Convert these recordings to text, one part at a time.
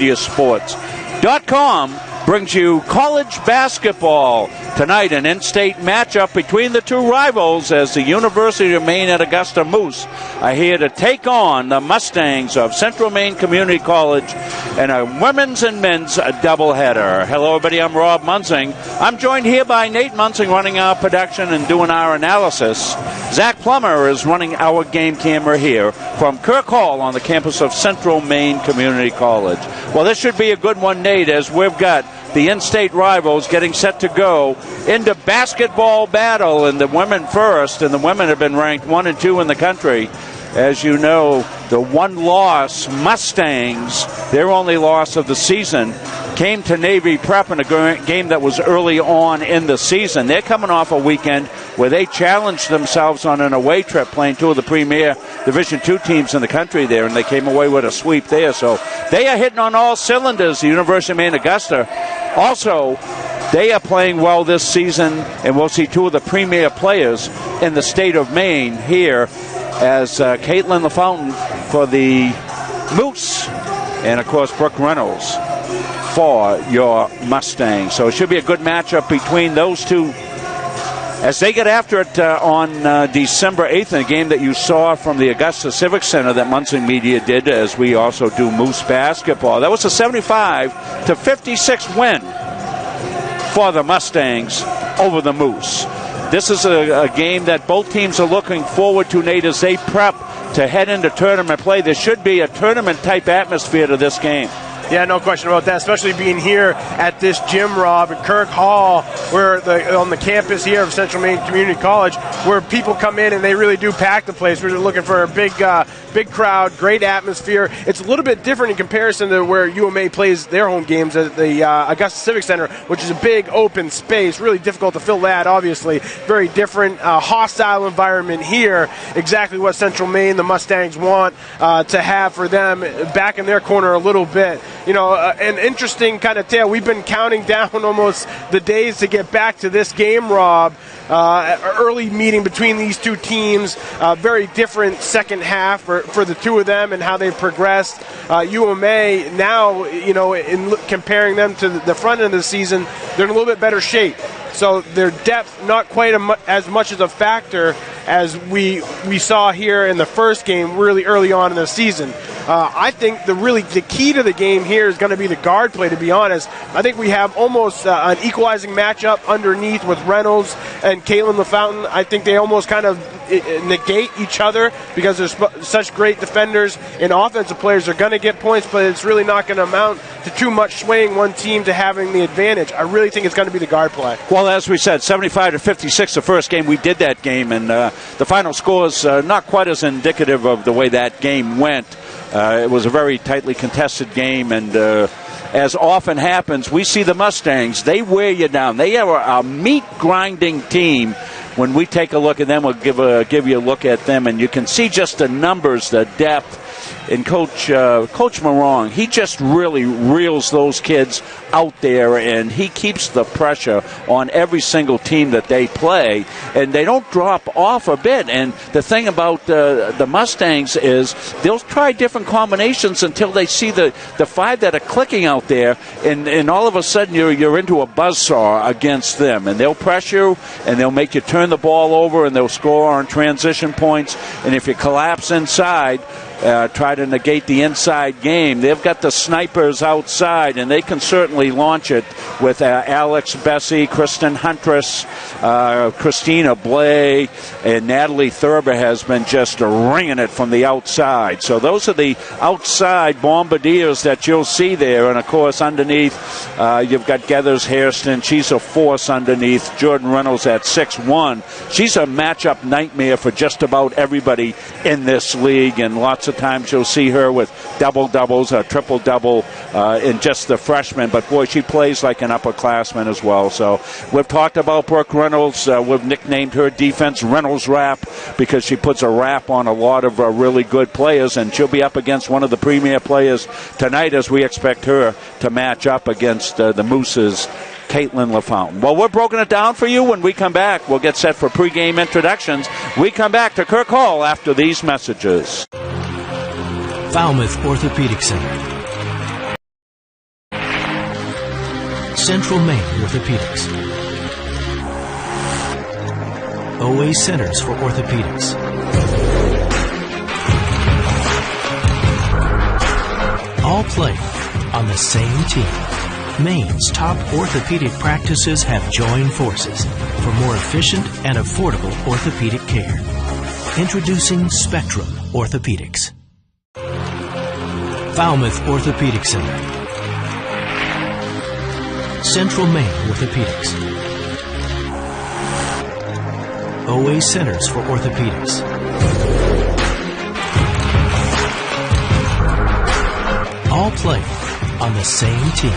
MediaSports.com brings you college basketball. Tonight, an in-state matchup between the two rivals as the University of Maine at Augusta Moose are here to take on the Mustangs of Central Maine Community College in a women's and men's doubleheader. Hello, everybody. I'm Rob Munzing. I'm joined here by Nate Munzing running our production and doing our analysis. Zach Plummer is running our game camera here from Kirk Hall on the campus of Central Maine Community College. Well, this should be a good one, Nate, as we've got the in-state rivals getting set to go into basketball battle, and the women first, and the women have been ranked 1 and 2 in the country. As you know, the one-loss Mustangs, their only loss of the season, came to Navy Prep in a game that was early on in the season. They're coming off a weekend where they challenged themselves on an away trip playing two of the premier Division II teams in the country there, and they came away with a sweep there. So they are hitting on all cylinders, the University of Maine Augusta. Also, they are playing well this season, and we'll see two of the premier players in the state of Maine here as Caitlin LaFountain for the Moose, and, of course, Brooke Reynolds for your Mustangs. So it should be a good matchup between those two as they get after it on December 8th in a game that you saw from the Augusta Civic Center that Munzing Media did, as we also do Moose basketball. That was a 75-56 win for the Mustangs over the Moose. This is a game that both teams are looking forward to, Nate, as they prep to head into tournament play. There should be a tournament-type atmosphere to this game. Yeah, no question about that, especially being here at this gym, Rob, at Kirk Hall, where on the campus here of Central Maine Community College, where people come in and they really do pack the place. We're looking for a big crowd, great atmosphere. It's a little bit different in comparison to where UMA plays their home games at the Augusta Civic Center, which is a big open space. Really difficult to fill that, obviously. Very different, hostile environment here. Exactly what Central Maine, the Mustangs, want to have for them back in their corner a little bit. You know, an interesting kind of tale. We've been counting down almost the days to get back to this game, Rob. Early meeting between these two teams. Very different second half for the two of them and how they've progressed. UMA now, you know, in comparing them to the front end of the season, they're in a little bit better shape. So their depth not quite as much as a factor as we saw here in the first game really early on in the season. I think the key to the game here is going to be the guard play, to be honest. I think we have almost an equalizing matchup underneath with Reynolds and Caitlin LaFountain. I think they almost kind of negate each other because there's such great defenders and offensive players are going to get points, but it's really not going to amount to too much swaying one team to having the advantage. I really think it's going to be the guard play. Well, as we said, 75-56 the first game. We did that game, and the final score is not quite as indicative of the way that game went. It was a very tightly contested game, and as often happens, we see the Mustangs. They wear you down. They are a meat-grinding team. When we take a look at them, we'll give you a look at them, and you can see just the numbers, the depth. And Coach Morong, he just really reels those kids out there, and he keeps the pressure on every single team that they play, and they don't drop off a bit. And the thing about the Mustangs is they'll try different combinations until they see the five that are clicking out there, and all of a sudden you're into a buzzsaw against them, and they'll press you, and they'll make you turn the ball over, and they'll score on transition points. And if you collapse inside, try to negate the inside game. They've got the snipers outside, and they can certainly launch it with Alex Bessie, Kristen Huntress, Christina Blay, and Natalie Thurber has been just ringing it from the outside. So those are the outside bombardiers that you'll see there. And, of course, underneath, you've got Gathers Hairston. She's a force underneath. Jordan Reynolds at 6'1". She's a matchup nightmare for just about everybody in this league, and lots of times you'll see her with double-doubles, a triple-double in just the freshman. But, boy, she plays like an upperclassman as well. So we've talked about Brooke Reynolds. We've nicknamed her defense Reynolds Wrap because she puts a wrap on a lot of really good players, and she'll be up against one of the premier players tonight as we expect her to match up against the Moose's Caitlin LaFountain. Well, we're broken it down for you. When we come back, we'll get set for pregame introductions. We come back to Kirk Hall after these messages. Falmouth Orthopedic Center. Central Maine Orthopedics. OA Centers for Orthopedics. All play on the same team. Maine's top orthopedic practices have joined forces for more efficient and affordable orthopedic care. Introducing Spectrum Orthopedics. Falmouth Orthopedic Center. Central Maine Orthopedics. OA Centers for Orthopedics. All play on the same team.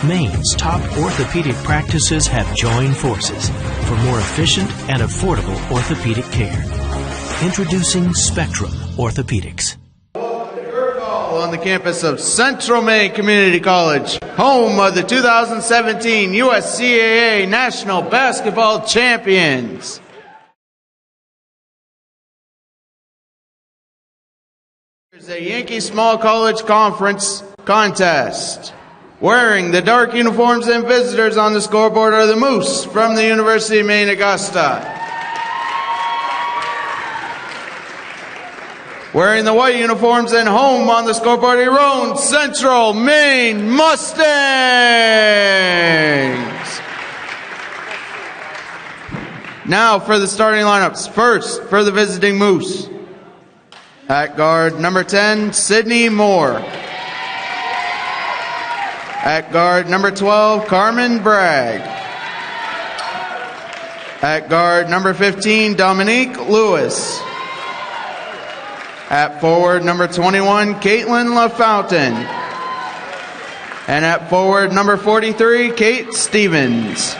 Maine's top orthopedic practices have joined forces for more efficient and affordable orthopedic care. Introducing Spectrum Orthopedics. On the campus of Central Maine Community College, home of the 2017 USCAA National Basketball Champions. There's a Yankee Small College Conference contest. Wearing the dark uniforms and visitors on the scoreboard are the Moose from the University of Maine, Augusta. Wearing the white uniforms and home on the scoreboard, your own Central Maine Mustangs. Now for the starting lineups. First, for the visiting Moose. At guard, number 10, Sydney Moore. At guard, number 12, Carmen Bragg. At guard, number 15, Dominique Lewis. At forward, number 21, Caitlin LaFountain. And at forward, number 43, Kate Stevens.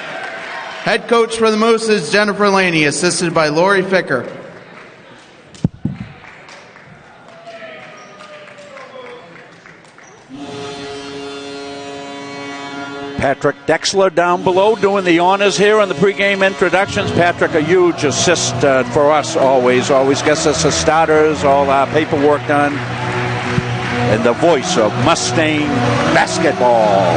Head coach for the Moose is Jennifer Laney, assisted by Lori Ficker. Patrick Dexler down below doing the honors here on the pregame introductions. Patrick, a huge assist for us always gets us the starters, all our paperwork done. And the voice of Mustang basketball.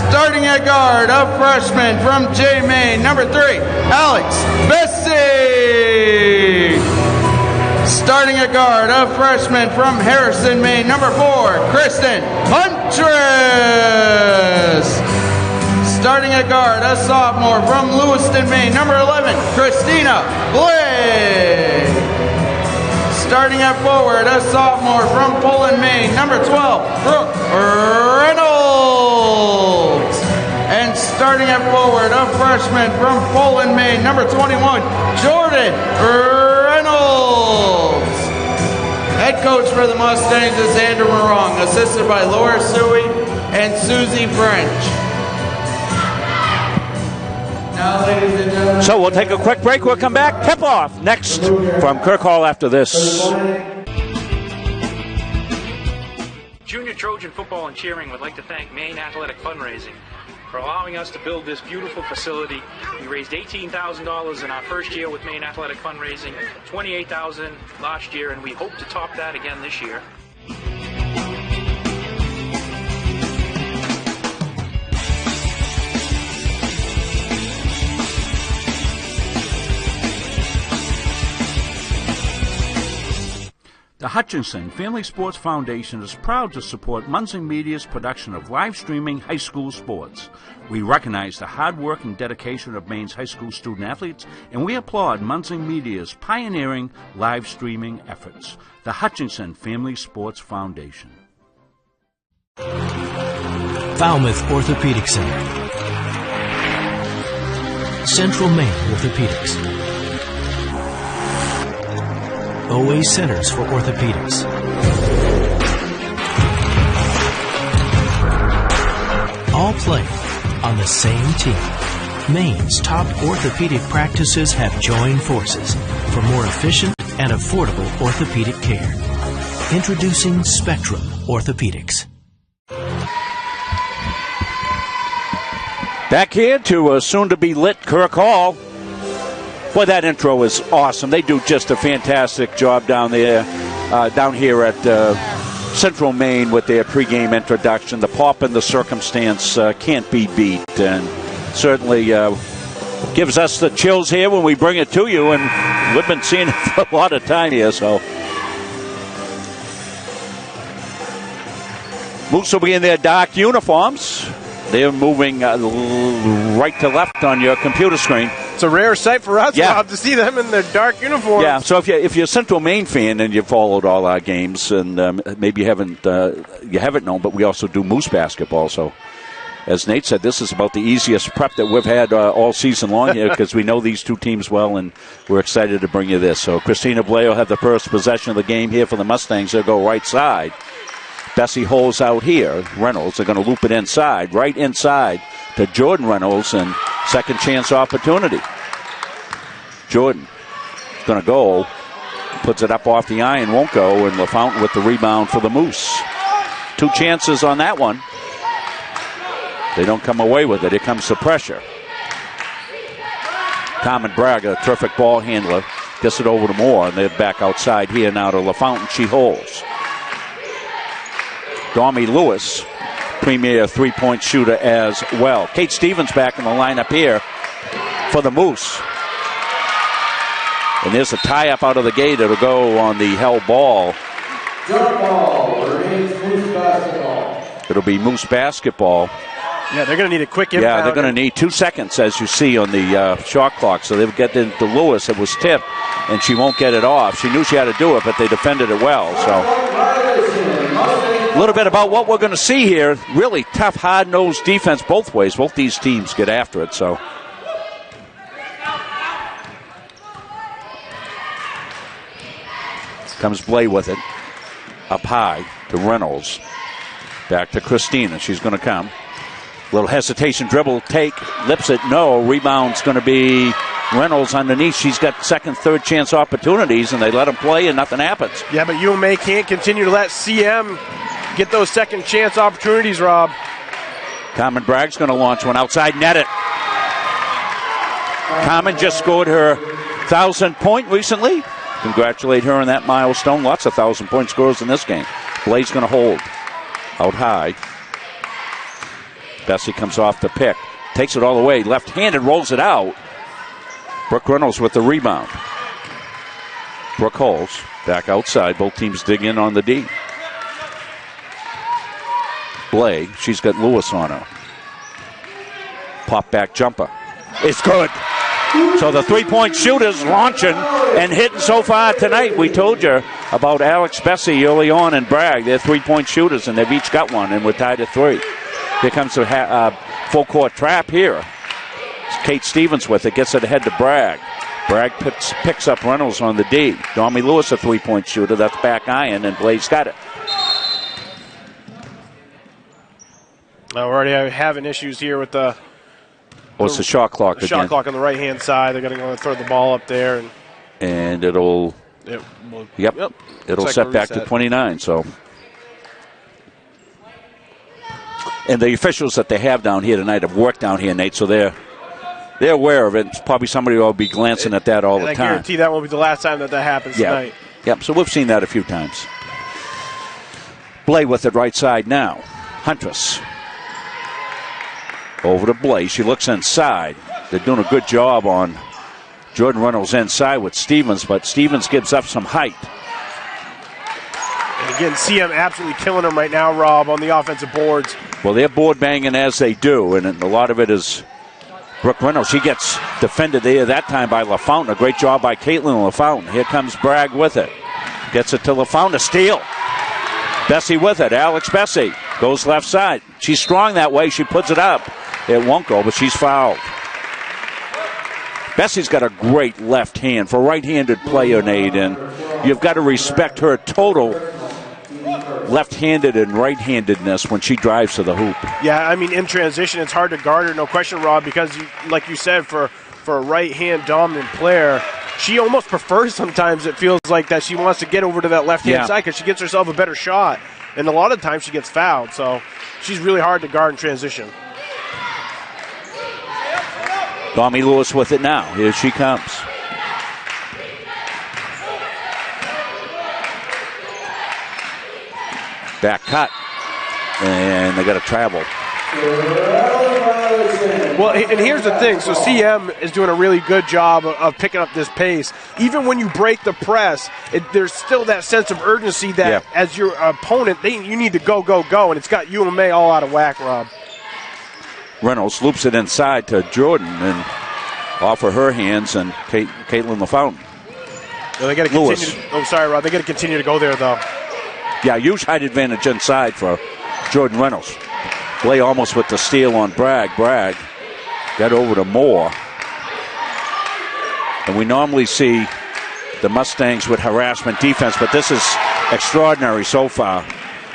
Starting at guard, a freshman from J-Maine, number 3, Alex Bessie. Starting at guard, a freshman from Harrison, Maine, number 4, Kristen Huntress. Starting at guard, a sophomore from Lewiston, Maine, number 11, Christina Blake. Starting at forward, a sophomore from Poland, Maine, number 12, Brooke Reynolds. And starting at forward, a freshman from Poland, Maine, number 21, Jordan Reynolds. Head coach for the Mustangs is Andrew Morong, assisted by Laura Suey and Susie French. Now, ladies and gentlemen. So we'll take a quick break. We'll come back. Tip off next from Kirk Hall after this. Junior Trojan Football and Cheering would like to thank Maine Athletic Fundraising for allowing us to build this beautiful facility. We raised $18,000 in our first year with Maine Athletic Fundraising, $28,000 last year, and we hope to top that again this year. The Hutchinson Family Sports Foundation is proud to support Munson Media's production of live streaming high school sports. We recognize the hard work and dedication of Maine's high school student athletes, and we applaud Munson Media's pioneering live streaming efforts. The Hutchinson Family Sports Foundation. Falmouth Orthopedic Center. Central Maine Orthopedics. OA Centers for Orthopedics. All play on the same team. Maine's top orthopedic practices have joined forces for more efficient and affordable orthopedic care. Introducing Spectrum Orthopedics. Back here to soon-to-be lit Kirk Hall. Boy, that intro is awesome. They do just a fantastic job down there, down here at Central Maine with their pregame introduction. The pop and the circumstance can't be beat, and certainly gives us the chills here when we bring it to you, and we've been seeing it for a lot of time here. So Moose will be in their dark uniforms. They're moving right to left on your computer screen. It's a rare sight for us, Rob, to see them in their dark uniforms. Yeah, so if you're a Central Maine fan and you've followed all our games, and maybe you haven't known, but we also do Moose basketball. So, as Nate said, this is about the easiest prep that we've had all season long here because we know these two teams well, and we're excited to bring you this. So, Christina Blay will have the first possession of the game here for the Mustangs. They'll go right side. Bessie holds out here. Reynolds are going to loop it inside, right inside to Jordan Reynolds, and second chance opportunity. Jordan is going to go, puts it up off the iron, won't go, and LaFountain with the rebound for the Moose. Two chances on that one. They don't come away with it. Here comes the pressure. Carmen Bragg, a terrific ball handler, gets it over to Moore, and they're back outside here now to LaFountain. She holds. Domi Lewis, premier three-point shooter as well. Kate Stevens back in the lineup here for the Moose. And there's a tie-up out of the gate. It'll go on the held ball. Jump ball remains Moose basketball. It'll be Moose basketball. Yeah, they're going to need a quick inbound. Yeah, they're going to need 2 seconds, as you see on the shot clock. So they'll get into Lewis. It was tipped, and she won't get it off. She knew she had to do it, but they defended it well. So a little bit about what we're going to see here. Really tough, hard-nosed defense both ways. Both these teams get after it. So comes Blay with it. Up high to Reynolds. Back to Christina. She's going to come. Little hesitation, dribble, take, lips it, no. Rebound's going to be Reynolds underneath. She's got second, third chance opportunities, and they let them play, and nothing happens. Yeah, but UMA can't continue to let CM get those second chance opportunities, Rob. Carmen Bragg's going to launch one outside, net it. Carmen just scored her 1,000th point recently. Congratulate her on that milestone. Lots of 1,000-point scores in this game. Blade's going to hold. Out high. Bessie comes off the pick. Takes it all the way. Left-handed, rolls it out. Brooke Reynolds with the rebound. Brooke holds. Back outside. Both teams dig in on the D. Blay, she's got Lewis on her. Pop back jumper. It's good. So the three-point shooters launching and hitting so far tonight. We told you about Alex Bessie early on and Bragg. They're three-point shooters, and they've each got one, and we're tied at 3. Here comes the full-court trap here. It's Kate Stevens with it. Gets it ahead to Bragg. Bragg picks up Reynolds on the D. Domi Lewis, a three-point shooter. That's back iron, and Blade's got it. Now we're already having issues here with the... What's the shot clock again? Shot clock on the right-hand side. They're going to throw the ball up there. And it'll... Yep. It'll set back to 29, so... And the officials that they have down here tonight have worked down here, Nate, so they're aware of it. It's probably somebody will be glancing at that all the time. I guarantee that won't be the last time that happens tonight. Yep, so we've seen that a few times. Blay with it right side now. Huntress. Over to Blay. She looks inside. They're doing a good job on Jordan Reynolds inside with Stevens, but Stevens gives up some height. And again, CM absolutely killing them right now, Rob, on the offensive boards. Well, they're board banging as they do, and a lot of it is Brooke Reynolds. She gets defended there that time by LaFountain. A great job by Caitlin LaFountain. Here comes Bragg with it. Gets it to LaFountain. A steal. Bessie with it. Alex Bessie goes left side. She's strong that way. She puts it up. It won't go, but she's fouled. Bessie's got a great left hand for a right-handed player, Nate, and you've got to respect her total left-handed and right-handedness when she drives to the hoop. Yeah, I mean, in transition, it's hard to guard her, no question, Rob, because, like you said, for a right-hand dominant player, she almost prefers sometimes, it feels like, that she wants to get over to that left-hand side because she gets herself a better shot. And a lot of times she gets fouled, so she's really hard to guard in transition. Tommy Lewis with it now. Here she comes. Back cut. And they got to travel. Well, and here's the thing. So CM is doing a really good job of picking up this pace. Even when you break the press, there's still that sense of urgency that as your opponent, you need to go, and it's got UMA all out of whack, Rob. Reynolds loops it inside to Jordan and off of her hands, and Caitlin LaFountain. Well, they got to continue. Rob. They got to continue to go there, though. Yeah, huge height advantage inside for Jordan Reynolds. Blay almost with the steal on Bragg. Bragg got over to Moore. And we normally see the Mustangs with harassment defense, but this is extraordinary so far.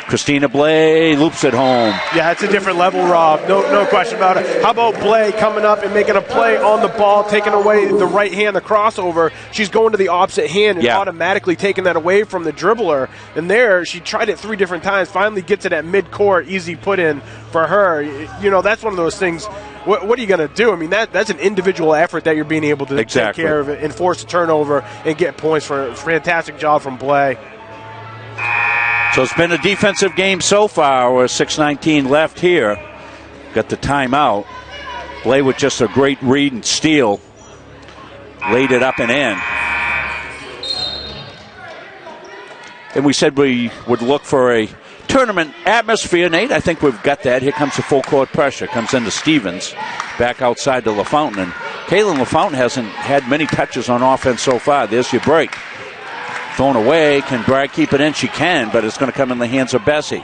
Christina Blay loops it home. Yeah, it's a different level, Rob. No question about it. How about Blay coming up and making a play on the ball, taking away the right hand, the crossover. She's going to the opposite hand and automatically taking that away from the dribbler. And there, she tried it 3 different times, finally gets it at midcourt, easy put in for her. You know, that's one of those things. What are you going to do? I mean, that's an individual effort that you're being able to take care of it and force a turnover and get points for a fantastic job from Blay. So it's been a defensive game so far. We're 6:19 left here. Got the timeout. Blay with just a great read and steal. Laid it up and in. And we said we would look for a tournament atmosphere, Nate. I think we've got that. Here comes the full court pressure. Comes into Stevens. Back outside to LaFountain. And Caitlin LaFountain hasn't had many touches on offense so far. There's your break. Thrown away. Can Bragg keep it in? She can, but it's going to come in the hands of Bessie.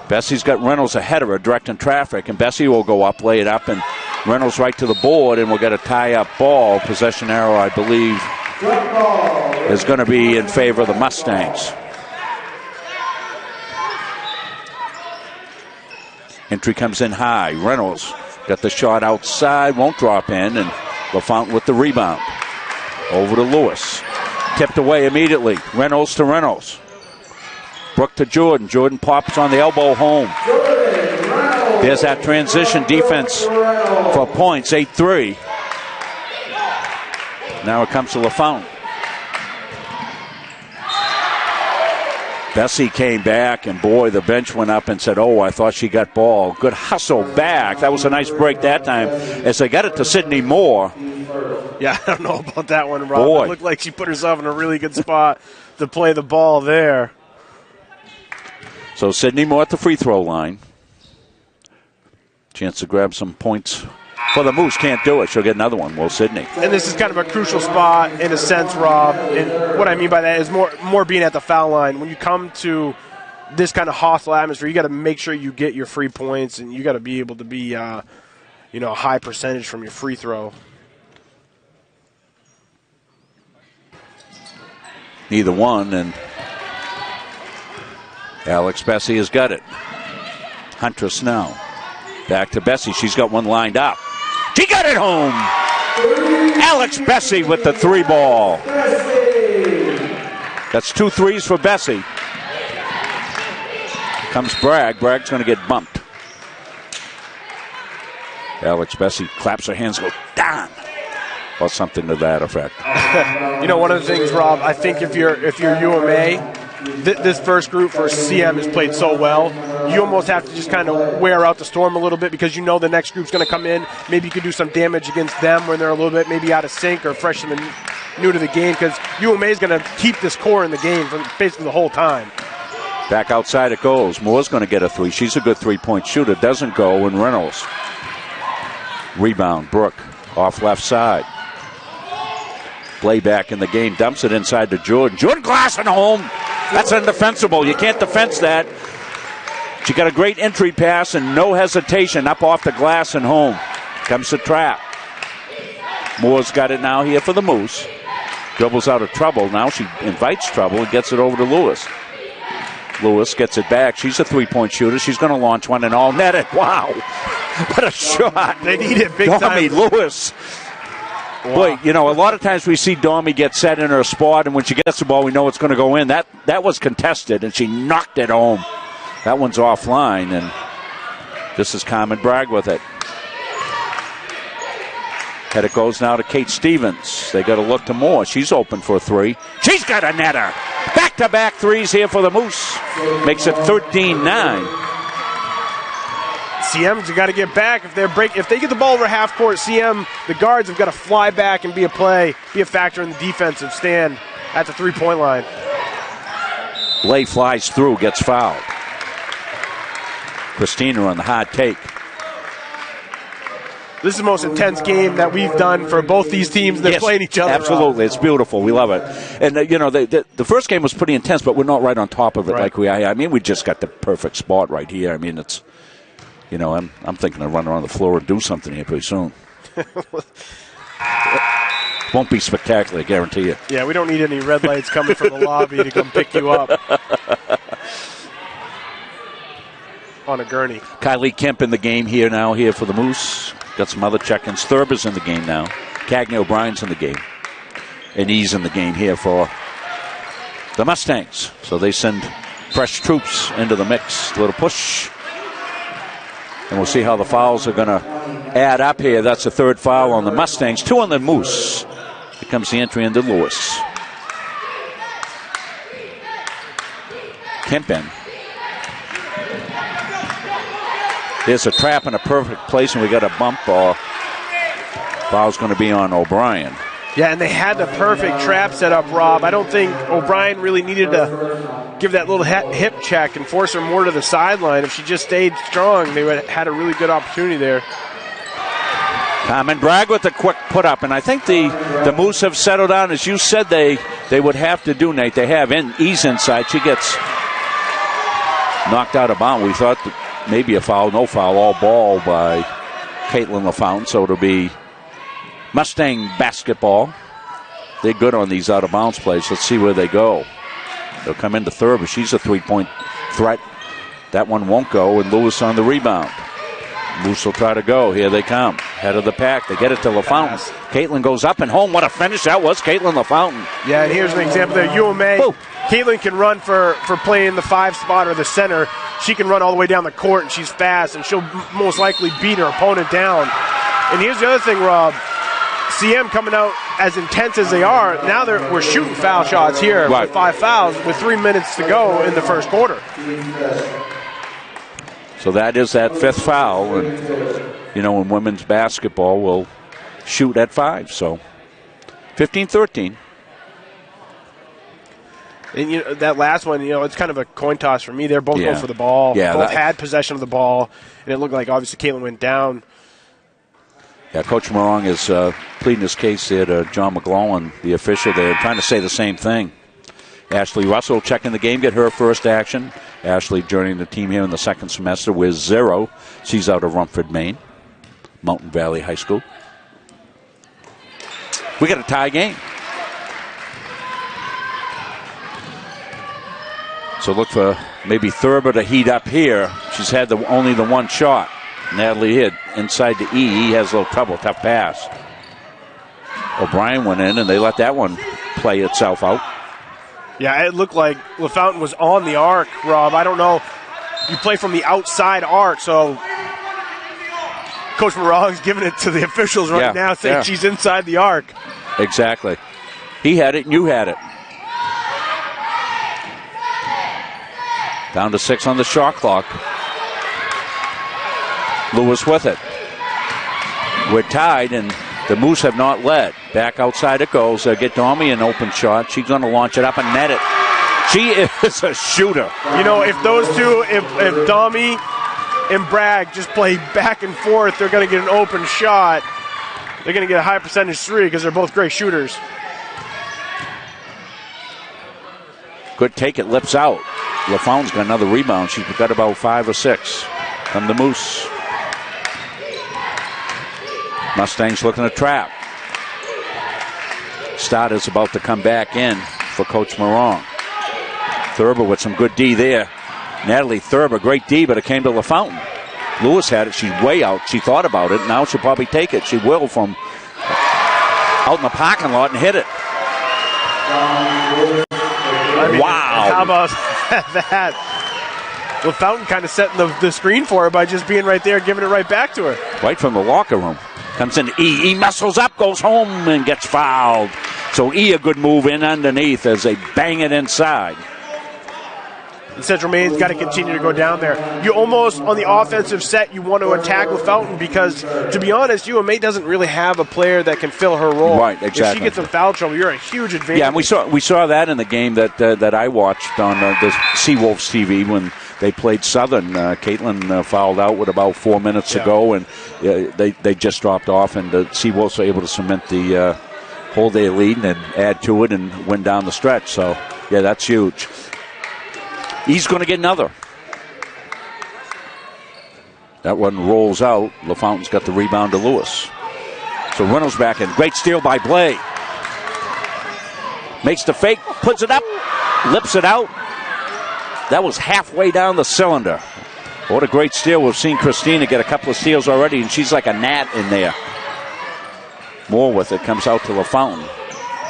Bessie's got Reynolds ahead of her, directing traffic, and Bessie will go up, lay it up, and Reynolds right to the board, and we'll get a tie-up ball. Possession arrow, I believe, is going to be in favor of the Mustangs. Entry comes in high. Reynolds got the shot outside, won't drop in, and LaFountain with the rebound. Over to Lewis. Tipped away immediately. Reynolds to Reynolds. Brooke to Jordan. Jordan pops on the elbow home. There's that transition defense for points. 8-3. Now it comes to LaFountain. Bessie came back, and boy, the bench went up and said, oh, I thought she got ball. Good hustle back. That was a nice break that time as they got it to Sydney Moore. Yeah, I don't know about that one, Rob. Boy. It looked like she put herself in a really good spot to play the ball there. So Sydney Moore at the free throw line. Chance to grab some points for the Moose. Can't do it. She'll get another one. Well, Sydney. And this is kind of a crucial spot in a sense, Rob. And what I mean by that is more being at the foul line. When you come to this kind of hostile atmosphere, you got to make sure you get your free points, and you got to be able to be, a high percentage from your free throw. Neither one, and Alex Bessie has got it. Huntress now. Back to Bessie. She's got one lined up. She got it home. Alex Bessie with the 3 ball. That's 2 threes for Bessie. Comes Bragg. Bragg's going to get bumped. Alex Bessie claps her hands, goes down. Or something to that effect. One of the things, Rob, I think if you're UMA, this first group for CM has played so well, you almost have to just kind of wear out the storm a little bit because you know the next group's going to come in. Maybe you could do some damage against them when they're a little bit maybe out of sync or fresh and new to the game, because UMA is going to keep this core in the game for basically the whole time. Back outside it goes. Moore's going to get a 3. She's a good 3-point shooter. Doesn't go, and Reynolds. Rebound, Brooke, off left side. Blay back in the game, dumps it inside to Jordan. Jordan glassing home. That's undefensible. You can't defense that. She got a great entry pass and no hesitation up off the glass and home. Comes the trap. Moore's got it now here for the Moose. Dribbles out of trouble. Now she invites trouble and gets it over to Lewis. Lewis gets it back. She's a three-point shooter. She's going to launch one and all net it. Wow. What a shot. They need it big Domi time. Lewis. Wow. Boy, you know, a lot of times we see Domi get set in her spot, and when she gets the ball, we know it's going to go in. That was contested, and she knocked it home. That one's offline, and this is Carmen Bragg with it. And it goes now to Kate Stevens. They got to look to Moore. She's open for a three. She's got a netter. Back-to-back threes here for the Moose. Makes it 13-9. CM's got to get back. If they get the ball over half court, CM, the guards have got to fly back and be a factor in the defensive stand at the three-point line. Blay flies through, gets fouled. Christina on the hard take. This is the most intense game that we've done for both these teams that playing each other. Absolutely. It's beautiful. We love it. And, you know, the first game was pretty intense, but we're not right on top of it like we are. I mean, we just got the perfect spot right here. I mean, it's, you know, I'm thinking of running around the floor and do something here pretty soon. Won't be spectacular, I guarantee you. Yeah, we don't need any red lights coming from the lobby to come pick you up. On a gurney. Kylie Kemp in the game here for the Moose. Got some other check-ins. Thurber's in the game now. Cagney O'Brien's in the game. And he's in the game here for the Mustangs. So they send fresh troops into the mix. A little push. And we'll see how the fouls are going to add up here. That's the third foul on the Mustangs. 2 on the Moose. Here comes the entry into Lewis. Kemp in. There's a trap in a perfect place, and we got a bump. Foul's going to be on O'Brien. Yeah, and they had the perfect trap set up, Rob. I don't think O'Brien really needed to give that little hip check and force her more to the sideline. If she just stayed strong, they would have had a really good opportunity there. Carmen Bragg with a quick put-up, and I think the Moose have settled down. As you said they would have to do, Nate. They have. Ease inside. She gets knocked out of bounds. We thought that maybe a foul, no foul, all ball by Caitlin LaFountain. So it'll be Mustang basketball. They're good on these out-of-bounds plays. Let's see where they go. They'll come into Thurber. She's a three-point threat. That one won't go, and Lewis on the rebound. Moose will try to go. Here they come. Head of the pack. They get it to LaFountain. Caitlin goes up and home. What a finish that was. Caitlin LaFountain. Yeah, and here's an example there. UMA. Whoa. Caitlin can run for playing the 5 spot or the center. She can run all the way down the court, and she's fast, and she'll most likely beat her opponent down. And here's the other thing, Rob. CM coming out as intense as they are, now we're shooting foul shots here with 5 fouls with 3 minutes to go in the first quarter. So that is that 5th foul. And, you know, in women's basketball, we'll shoot at 5. So 15-13. And you know, that last one, you know, it's kind of a coin toss for me. They're both going for the ball. Yeah, both had possession of the ball, and it looked like obviously Caitlin went down. Yeah, Coach Morong is pleading his case there to John McGlowan, the official there, trying to say the same thing. Ashley Russell checking the game, get her first action. Ashley joining the team here in the second semester with 0. She's out of Rumford, Maine, Mountain Valley High School. We got a tie game. So look for maybe Thurber to heat up here. She's had only the one shot. Natalie hit inside the E. He has a little trouble. Tough pass. O'Brien went in, and they let that one play itself out. Yeah, it looked like LaFountain was on the arc, Rob. I don't know. You play from the outside arc, so Coach Morong's giving it to the officials right now, saying she's inside the arc. Exactly. He had it, and you had it. Down to 6 on the shot clock. Lewis with it. We're tied, and the Moose have not led. Back outside it goes. Get Domi an open shot. She's going to launch it up and net it. She is a shooter. You know, if those two, if Domi and Bragg just play back and forth, they're going to get an open shot. They're going to get a high percentage 3 because they're both great shooters. Good take. It lips out. LaFountain's got another rebound. She's got about 5 or 6 from the Moose. Mustangs looking to trap. Starter's about to come back in for Coach Morong. Thurber with some good D there. Natalie Thurber, great D, but it came to LaFountain. Lewis had it. She's way out. She thought about it. Now she'll probably take it. She will from out in the parking lot and hit it. Wow. How about that? LaFountain kind of setting the screen for her by just being right there, giving it right back to her. Right from the locker room. Comes in E. E muscles up, goes home, and gets fouled. So E, a good move in underneath as they bang it inside. Central Maine's got to continue to go down there. You almost, on the offensive set, you want to attack LaFountain because, to be honest, UMA doesn't really have a player that can fill her role. Right, exactly. If she gets in foul trouble, you're a huge advantage. Yeah, and we saw that in the game that I watched on the Seawolves TV when they played Southern. Caitlin fouled out with about 4 minutes ago, and they just dropped off, and the Seawolves were able to cement the hold their lead and add to it and win down the stretch. So, yeah, that's huge. He's going to get another. That one rolls out. LaFountain's got the rebound to Lewis. So Reynolds back in. Great steal by Blay. Makes the fake, puts it up, lips it out. That was halfway down the cylinder. What a great steal. We've seen Christina get a couple of steals already, and she's like a gnat in there. Moore with it, comes out to LaFountain.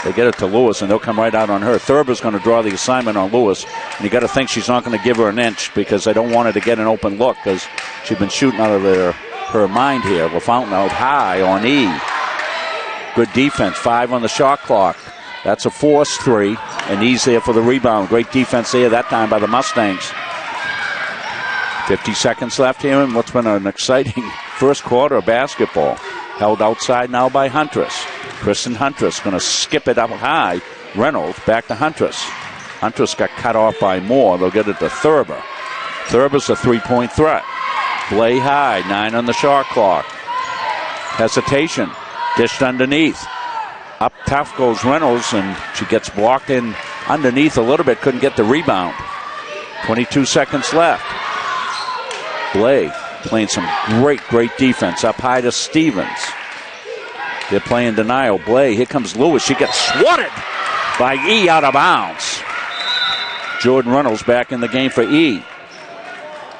They get it to Lewis, and they'll come right out on her. Thurber's going to draw the assignment on Lewis, and you got to think she's not going to give her an inch because they don't want her to get an open look because she's been shooting out of her mind here. LaFountain out high on E. Good defense, 5 on the shot clock. That's a forced 3, and E's there for the rebound. Great defense there that time by the Mustangs. 50 seconds left here in what's been an exciting first quarter of basketball. Held outside now by Huntress. Kristen Huntress going to skip it up high. Reynolds back to Huntress. Huntress got cut off by Moore. They'll get it to Thurber. Thurber's a three-point threat. Blay high, 9 on the shot clock. Hesitation. Dished underneath. Up tough goes Reynolds, and she gets blocked in underneath a little bit. Couldn't get the rebound. 22 seconds left. Blay playing some great defense. Up high to Stevens. They're playing denial. Blay, here comes Lewis. She gets swatted by E out of bounds. Jordan Reynolds back in the game for E.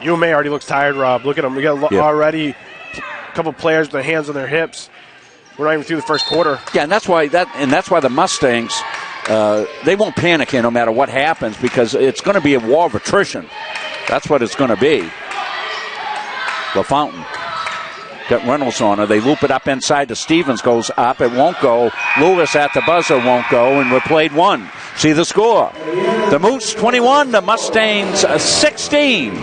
UMA already looks tired, Rob. Look at them. We got already a couple players with their hands on their hips. We're not even through the first quarter. Yeah, and that's why the Mustangs, they won't panic here no matter what happens because it's going to be a war of attrition. That's what it's going to be. LaFountain got Reynolds on her. They loop it up inside to Stevens. Goes up. It won't go. Lewis at the buzzer won't go. And we're played 1. See the score. The Moose 21. The Mustangs 16.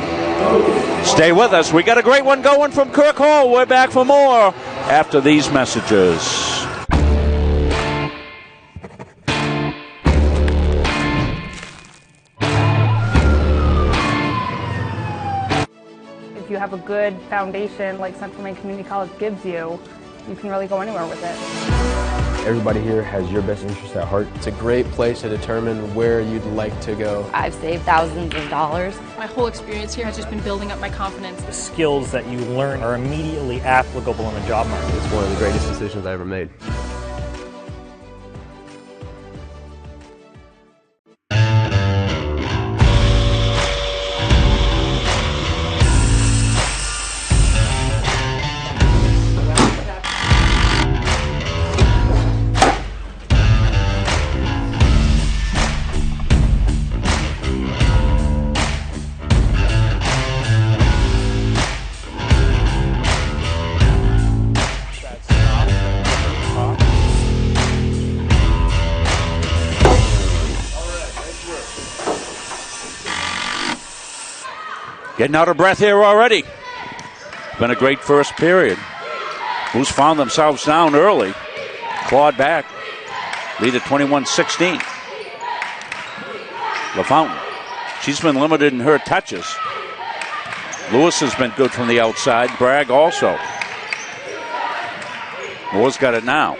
Stay with us. We got a great one going from Kirk Hall. We're back for more after these messages. If you have a good foundation like Central Maine Community College gives you, you can really go anywhere with it. Everybody here has your best interest at heart. It's a great place to determine where you'd like to go. I've saved thousands of dollars. My whole experience here has just been building up my confidence. The skills that you learn are immediately applicable in the job market. It's one of the greatest decisions I ever made. Getting out of breath here already. Been a great first period. Moose found themselves down early. Clawed back. Lead at 21-16. LaFountain. She's been limited in her touches. Lewis has been good from the outside. Bragg also. Moore's got it now.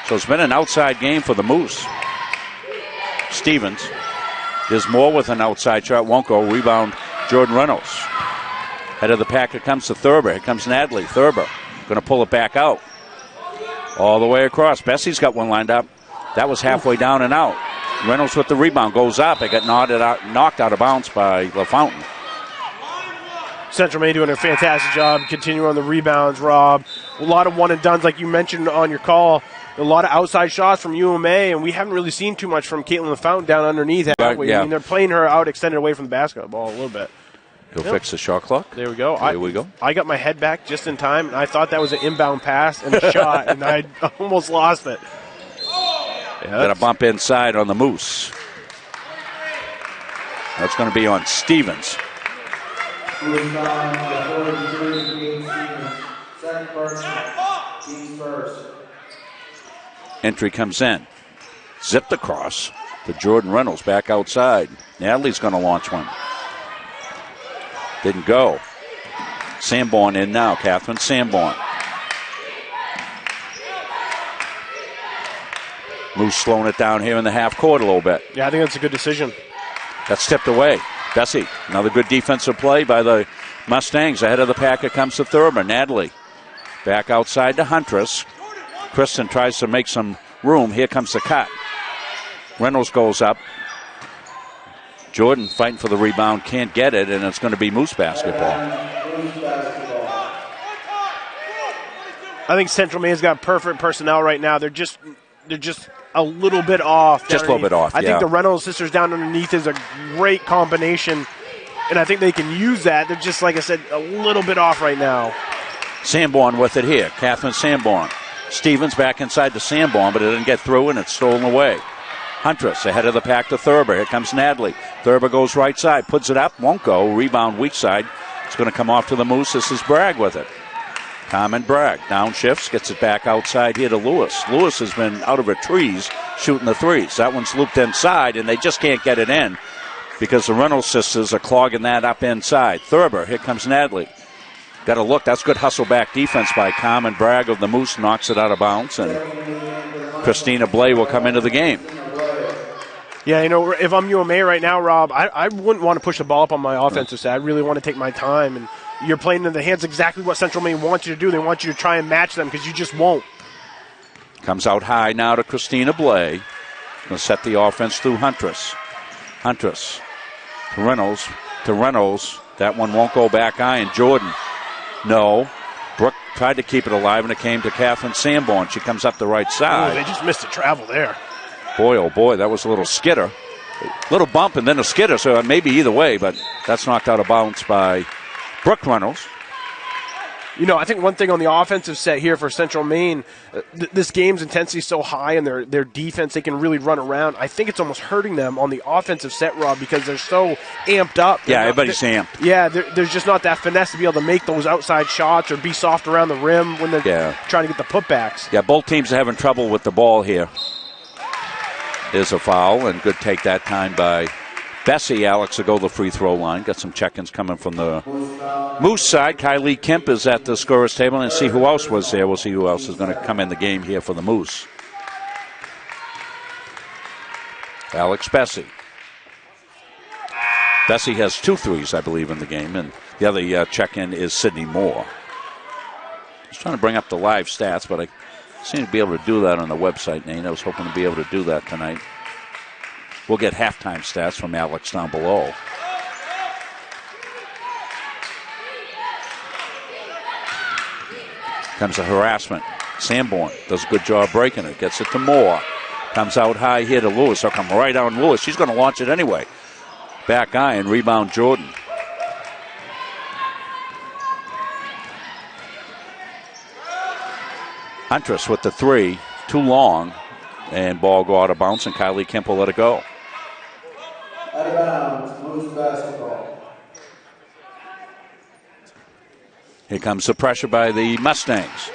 So it's been an outside game for the Moose. Stevens. There's Moore with an outside shot. Won't go. Rebound. Jordan Reynolds. Head of the pack, here comes to Thurber. Here comes Natalie. Thurber going to pull it back out. All the way across. Bessie's got one lined up. That was halfway down and out. Reynolds with the rebound, goes up. It got knocked out of bounds by LaFountain. Central Maine doing a fantastic job continuing on the rebounds, Rob. A lot of one-and-dones, like you mentioned on your call. A lot of outside shots from UMA, and we haven't really seen too much from Caitlin LaFountain down underneath, have we? Yeah. I mean, they're playing her out, extended away from the basketball a little bit. He'll fix the shot clock. There we go. There we go. I got my head back just in time, and I thought that was an inbound pass and a shot, and I almost lost it. Yeah, got a bump inside on the Moose. That's going to be on Stevens. Entry comes in. Zipped across to Jordan Reynolds back outside. Natalie's going to launch one. Didn't go. Sanborn in now. Catherine Sanborn. Moose slowing it down here in the half court a little bit. Yeah, I think that's a good decision. That's tipped away. Bessie, another good defensive play by the Mustangs. Ahead of the pack, it comes to Thurber. Natalie back outside to Huntress. Kristen tries to make some room. Here comes the cut. Reynolds goes up. Jordan fighting for the rebound, can't get it, and it's going to be Moose basketball. I think Central Maine's got perfect personnel right now. They're just a little bit off. Just a little bit off, I think the Reynolds sisters down underneath is a great combination, and I think they can use that. They're just, like I said, a little bit off right now. Sanborn with it here. Catherine Sanborn. Stevens back inside to Sanborn, but it didn't get through, and it's stolen away. Huntress ahead of the pack to Thurber. Here comes Natalie. Thurber goes right side, puts it up, won't go. Rebound weak side. It's going to come off to the Moose. This is Bragg with it. Carmen Bragg downshifts, gets it back outside here to Lewis. Lewis has been out of her trees shooting the threes. That one's looped inside, and they just can't get it in because the Reynolds sisters are clogging that up inside. Thurber, here comes Natalie. Got a look. That's good hustle back defense by Carmen Bragg of the Moose. Knocks it out of bounds, and Christina Blay will come into the game. Yeah, you know, if I'm UMA right now, Rob, I wouldn't want to push the ball up on my offensive side. I really want to take my time, and you're playing in the hands exactly what Central Maine wants you to do. They want you to try and match them because you just won't. Comes out high now to Christina Blay. Going to set the offense through Huntress. Huntress to Reynolds. That one won't go back iron. Jordan. No. Brooke tried to keep it alive, and it came to Catherine Sanborn. She comes up the right side. Oh, they just missed a travel there. Boy, oh boy, that was a little skidder. Little bump and then a skidder, so maybe either way, but that's knocked out of bounds by Brooke Reynolds. You know, I think one thing on the offensive set here for Central Maine, this game's intensity is so high and their defense, they can really run around. I think it's almost hurting them on the offensive set, Rob, because they're so amped up. Yeah, everybody's amped. Yeah, there's just not that finesse to be able to make those outside shots or be soft around the rim when they're trying to get the putbacks. Yeah, both teams are having trouble with the ball here. There's a foul, and good take that time by Bessie. Alex will go to the free throw line. Got some check-ins coming from the Moose side. Kylie Kemp is at the scorer's table, and see who else was there. We'll see who else is going to come in the game here for the Moose. Alex Bessie. Bessie has 2 threes, I believe, in the game, and the other check-in is Sydney Moore. Just trying to bring up the live stats, but I seem to be able to do that on the website, Nate. I was hoping to be able to do that tonight. We'll get halftime stats from Alex down below. Comes a harassment. Sanborn does a good job breaking it. Gets it to Moore. Comes out high here to Lewis. He'll come right on Lewis. She's going to launch it anyway. Back iron. Rebound Jordan. Huntress with the 3. Too long. And ball go out of bounds, and Kylie Kemp will let it go. Out of bounds, Moose basketball. Here comes the pressure by the Mustangs.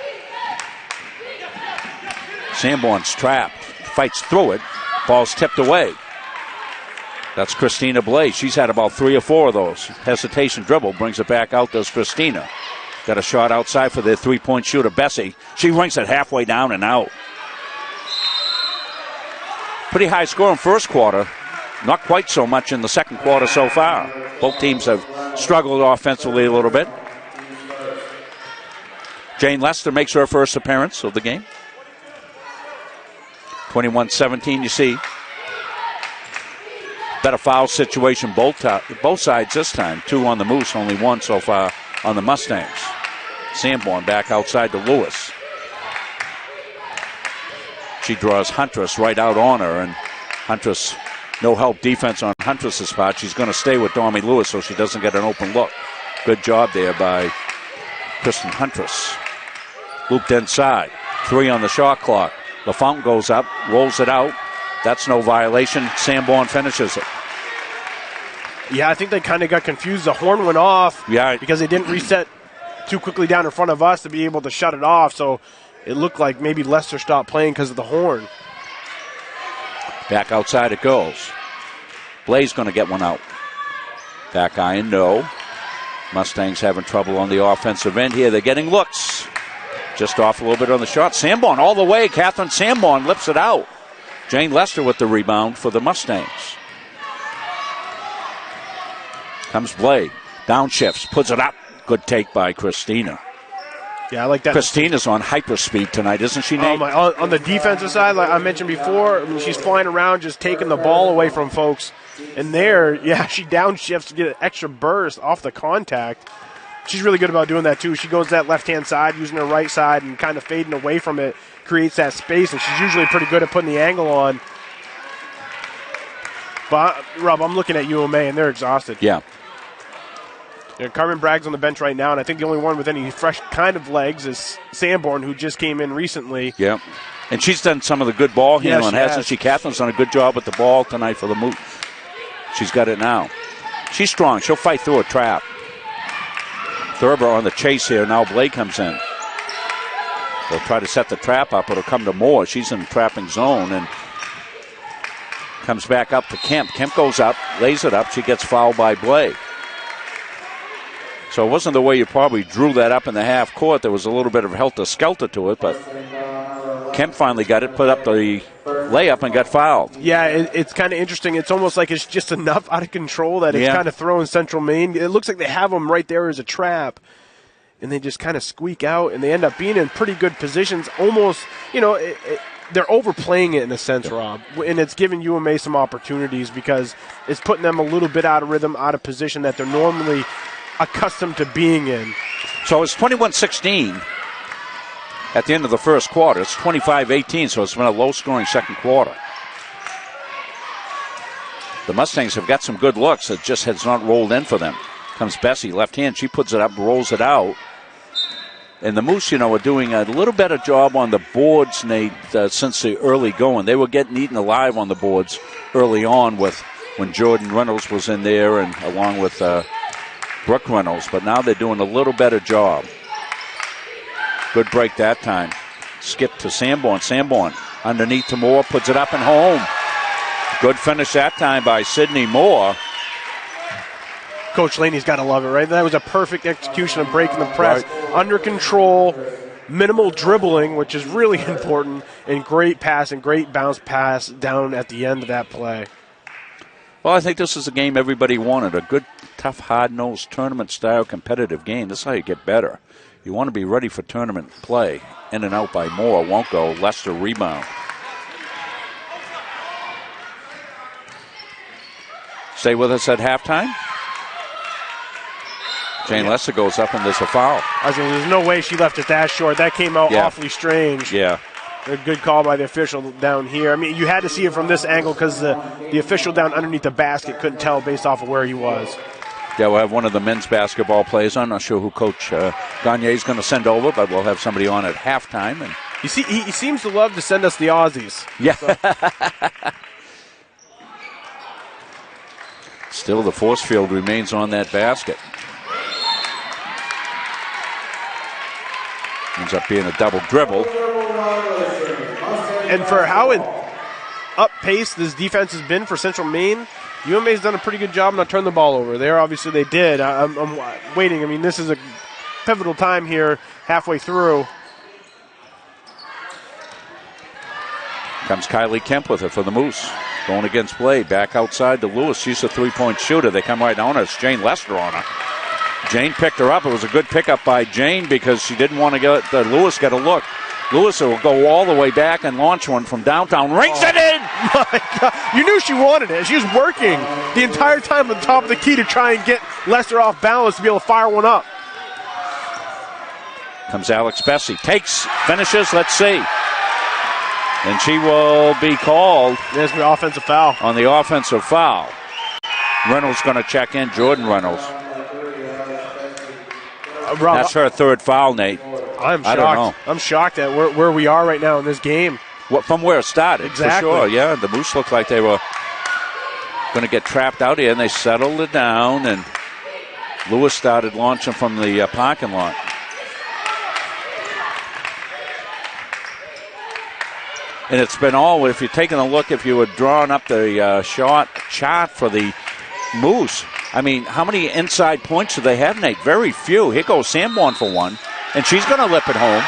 Sanborn's trapped. Fights through it. Ball's tipped away. That's Christina Blay. She's had about 3 or 4 of those. Hesitation dribble. Brings it back out. Does Christina. Got a shot outside for their 3-point shooter, Bessie. She rings it halfway down and out. Pretty high score in first quarter. Not quite so much in the second quarter so far. Both teams have struggled offensively a little bit. Jane Lester makes her first appearance of the game. 21-17, you see. Better foul situation both sides this time. 2 on the Moose, only 1 so far on the Mustangs. Sanborn back outside to Lewis. She draws Huntress right out on her, and Huntress, no help defense on Huntress's part. She's going to stay with Dormy Lewis so she doesn't get an open look. Good job there by Kristen Huntress. Looped inside. 3 on the shot clock. LaFont goes up, rolls it out. That's no violation. Sanborn finishes it. Yeah, I think they kind of got confused. The horn went off because they didn't reset too quickly down in front of us to be able to shut it off. So it looked like maybe Leicester stopped playing because of the horn. Back outside it goes. Blaze going to get one out. Back iron, no. Mustangs having trouble on the offensive end here. They're getting looks. Just off a little bit on the shot. Sanborn all the way. Catherine Sanborn lifts it out. Jane Lester with the rebound for the Mustangs. Comes Blade. Downshifts. Puts it up. Good take by Christina. Yeah, I like that. Christina's on hyperspeed tonight, isn't she, Nate? On the defensive side, like I mentioned before, I mean, she's flying around just taking the ball away from folks. And there, yeah, she downshifts to get an extra burst off the contact. She's really good about doing that, too. She goes that left-hand side, using her right side and kind of fading away from it, creates that space, and she's usually pretty good at putting the angle on. But, Rob, I'm looking at UMA, and they're exhausted. Yeah. Carmen Bragg's on the bench right now, and I think the only one with any fresh kind of legs is Sanborn, who just came in recently. Yeah. And she's done some of the good ball handling, hasn't she? Catherine's done a good job with the ball tonight for the Moose. She's got it now. She's strong. She'll fight through a trap. Thurber on the chase here. Now Blake comes in. They'll try to set the trap up. It'll come to Moore. She's in the trapping zone and comes back up to Kemp. Kemp goes up, lays it up. She gets fouled by Blake. So it wasn't the way you probably drew that up in the half court. There was a little bit of helter-skelter to it, but Kemp finally got it, put up the layup, and got fouled. Yeah, it's kind of interesting. It's almost like it's just enough out of control that it's kind of throwing Central Maine. It looks like they have them right there as a trap, and they just kind of squeak out, and they end up being in pretty good positions. Almost, they're overplaying it in a sense, Rob, and it's giving UMA some opportunities because it's putting them a little bit out of rhythm, out of position that they're normally accustomed to being in. So it's 21-16 at the end of the first quarter. It's 25-18, so it's been a low-scoring second quarter. The Mustangs have got some good looks. It just has not rolled in for them. Comes Bessie, left hand. She puts it up, rolls it out. And the Moose, are doing a little better job on the boards, Nate, since the early going. They were getting eaten alive on the boards early on when Jordan Reynolds was in there and along with Brooke Reynolds, but now they're doing a little better job. Good break that time. Skip to Sanborn. Sanborn underneath to Moore, puts it up and home. Good finish that time by Sydney Moore. Coach Laney's got to love it, right? That was a perfect execution of breaking the press. Under control, minimal dribbling, which is really important, and great pass and great bounce pass down at the end of that play. Well, I think this is a game everybody wanted. A good, tough, hard-nosed, tournament-style competitive game. This is how you get better. You want to be ready for tournament play. In and out by Moore. Won't go. Leicester rebound. Stay with us at halftime. Jane Leicester goes up and there's a foul. There's no way she left it that short. That came out awfully strange. Yeah. A good call by the official down here. I mean, you had to see it from this angle because the official down underneath the basket couldn't tell based off of where he was. Yeah, we'll have one of the men's basketball players. I'm not sure who Coach Gagne is going to send over, but we'll have somebody on at halftime. And you see, he seems to love to send us the Aussies. Yeah. So. Still, the force field remains on that basket. Ends up being a double dribble. And for how up-paced this defense has been for Central Maine, UMA's done a pretty good job not turning the ball over. Obviously they did. I'm waiting. I mean, this is a pivotal time here halfway through. Comes Kylie Kemp with it for the Moose. Going against Blade. Back outside to Lewis. She's a three-point shooter. They come right on her. It's Jane Lester on her. Jane picked her up. It was a good pickup by Jane because she didn't want to let Lewis get a look. Lewis will go all the way back and launch one from downtown. Rings it in! My God. You knew she wanted it. She was working the entire time on the top of the key to try and get Lester off balance to be able to fire one up. Comes Alex Bessie. Takes, finishes, let's see. And she will be called. There's the offensive foul. On the offensive foul. Reynolds going to check in. Jordan Reynolds. Rob, that's her third foul, Nate. I'm shocked. I don't know. I'm shocked at where we are right now in this game. From where it started, exactly. For sure. Yeah, the Moose looked like they were going to get trapped out here, and they settled it down, and Lewis started launching from the parking lot. And it's been all, if you're taking a look, if you were drawing up the shot chart for the Moose, I mean, how many inside points do they have, Nate? Very few. Here goes Sanborn for one, and she's going to lip it home.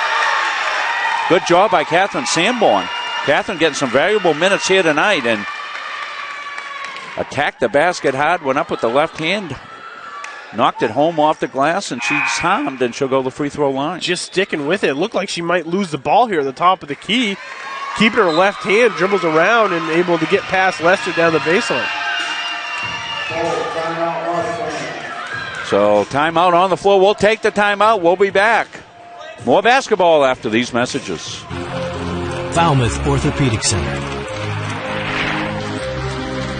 Good job by Catherine Sanborn. Catherine getting some valuable minutes here tonight and attacked the basket hard, went up with the left hand, knocked it home off the glass, and she's harmed, and she'll go to the free throw line. Just sticking with it. It looked like she might lose the ball here at the top of the key. Keeping her left hand, dribbles around and able to get past Lester down the baseline. So timeout on the floor. We'll take the timeout. We'll be back. More basketball after these messages. Falmouth Orthopedic Center.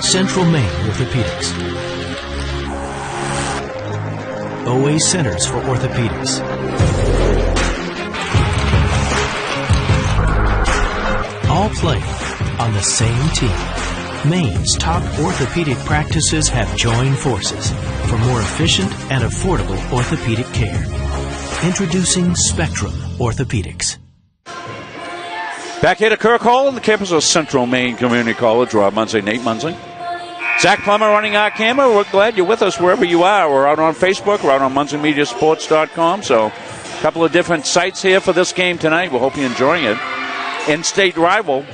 Central Maine Orthopedics. OA Centers for Orthopedics. All play on the same team. Maine's top orthopedic practices have joined forces for more efficient and affordable orthopedic care. Introducing Spectrum Orthopedics. Back here to Kirk Hall on the campus of Central Maine Community College. Rob Munsley, Nate Munsley. Zach Plummer running our camera. We're glad you're with us wherever you are. We're out on Facebook. We're out on MunsleyMediaSports.com. So a couple of different sites here for this game tonight. We hope you're enjoying it. In-state rival.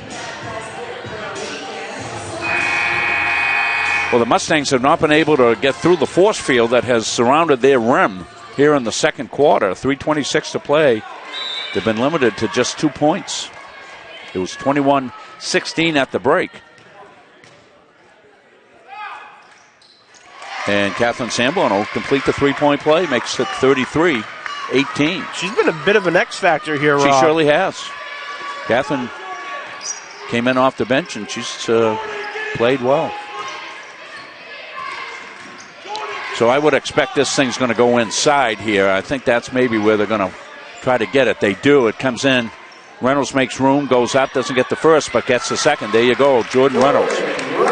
Well, the Mustangs have not been able to get through the force field that has surrounded their rim here in the second quarter. 3:26 to play. They've been limited to just 2 points. It was 21-16 at the break. And Catherine Sanborn will complete the three-point play, makes it 33-18. She's been a bit of an X factor here, Rob. She surely has. Catherine came in off the bench, and she's played well. So I would expect this thing's going to go inside here. I think that's maybe where they're going to try to get it. They do. It comes in. Reynolds makes room, goes up, doesn't get the first, but gets the second. There you go, Jordan Reynolds.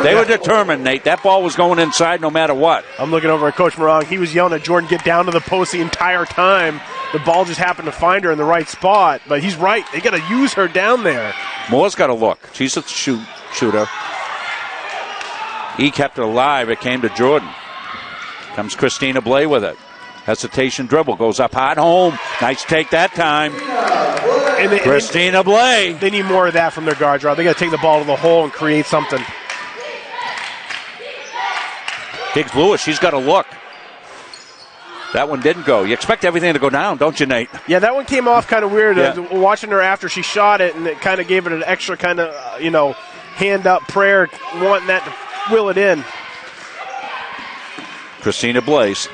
They were determined, Nate. That ball was going inside no matter what. I'm looking over at Coach Morong. He was yelling at Jordan, get down to the post the entire time. The ball just happened to find her in the right spot. But he's right. They got to use her down there. Moore's got to look. She's a shooter. He kept it alive. It came to Jordan. Comes Christina Blay with it. Hesitation dribble. Goes up hot home. Nice take that time. Christina Blay. They need more of that from their guards, Rob. They got to take the ball to the hole and create something. Diggs Lewis, she's got to look. That one didn't go. You expect everything to go down, don't you, Nate? Yeah, that one came off kind of weird. Yeah. Watching her after she shot it, and it kind of gave it an extra kind of, hand up prayer, wanting that to will it in. Christina Blaze.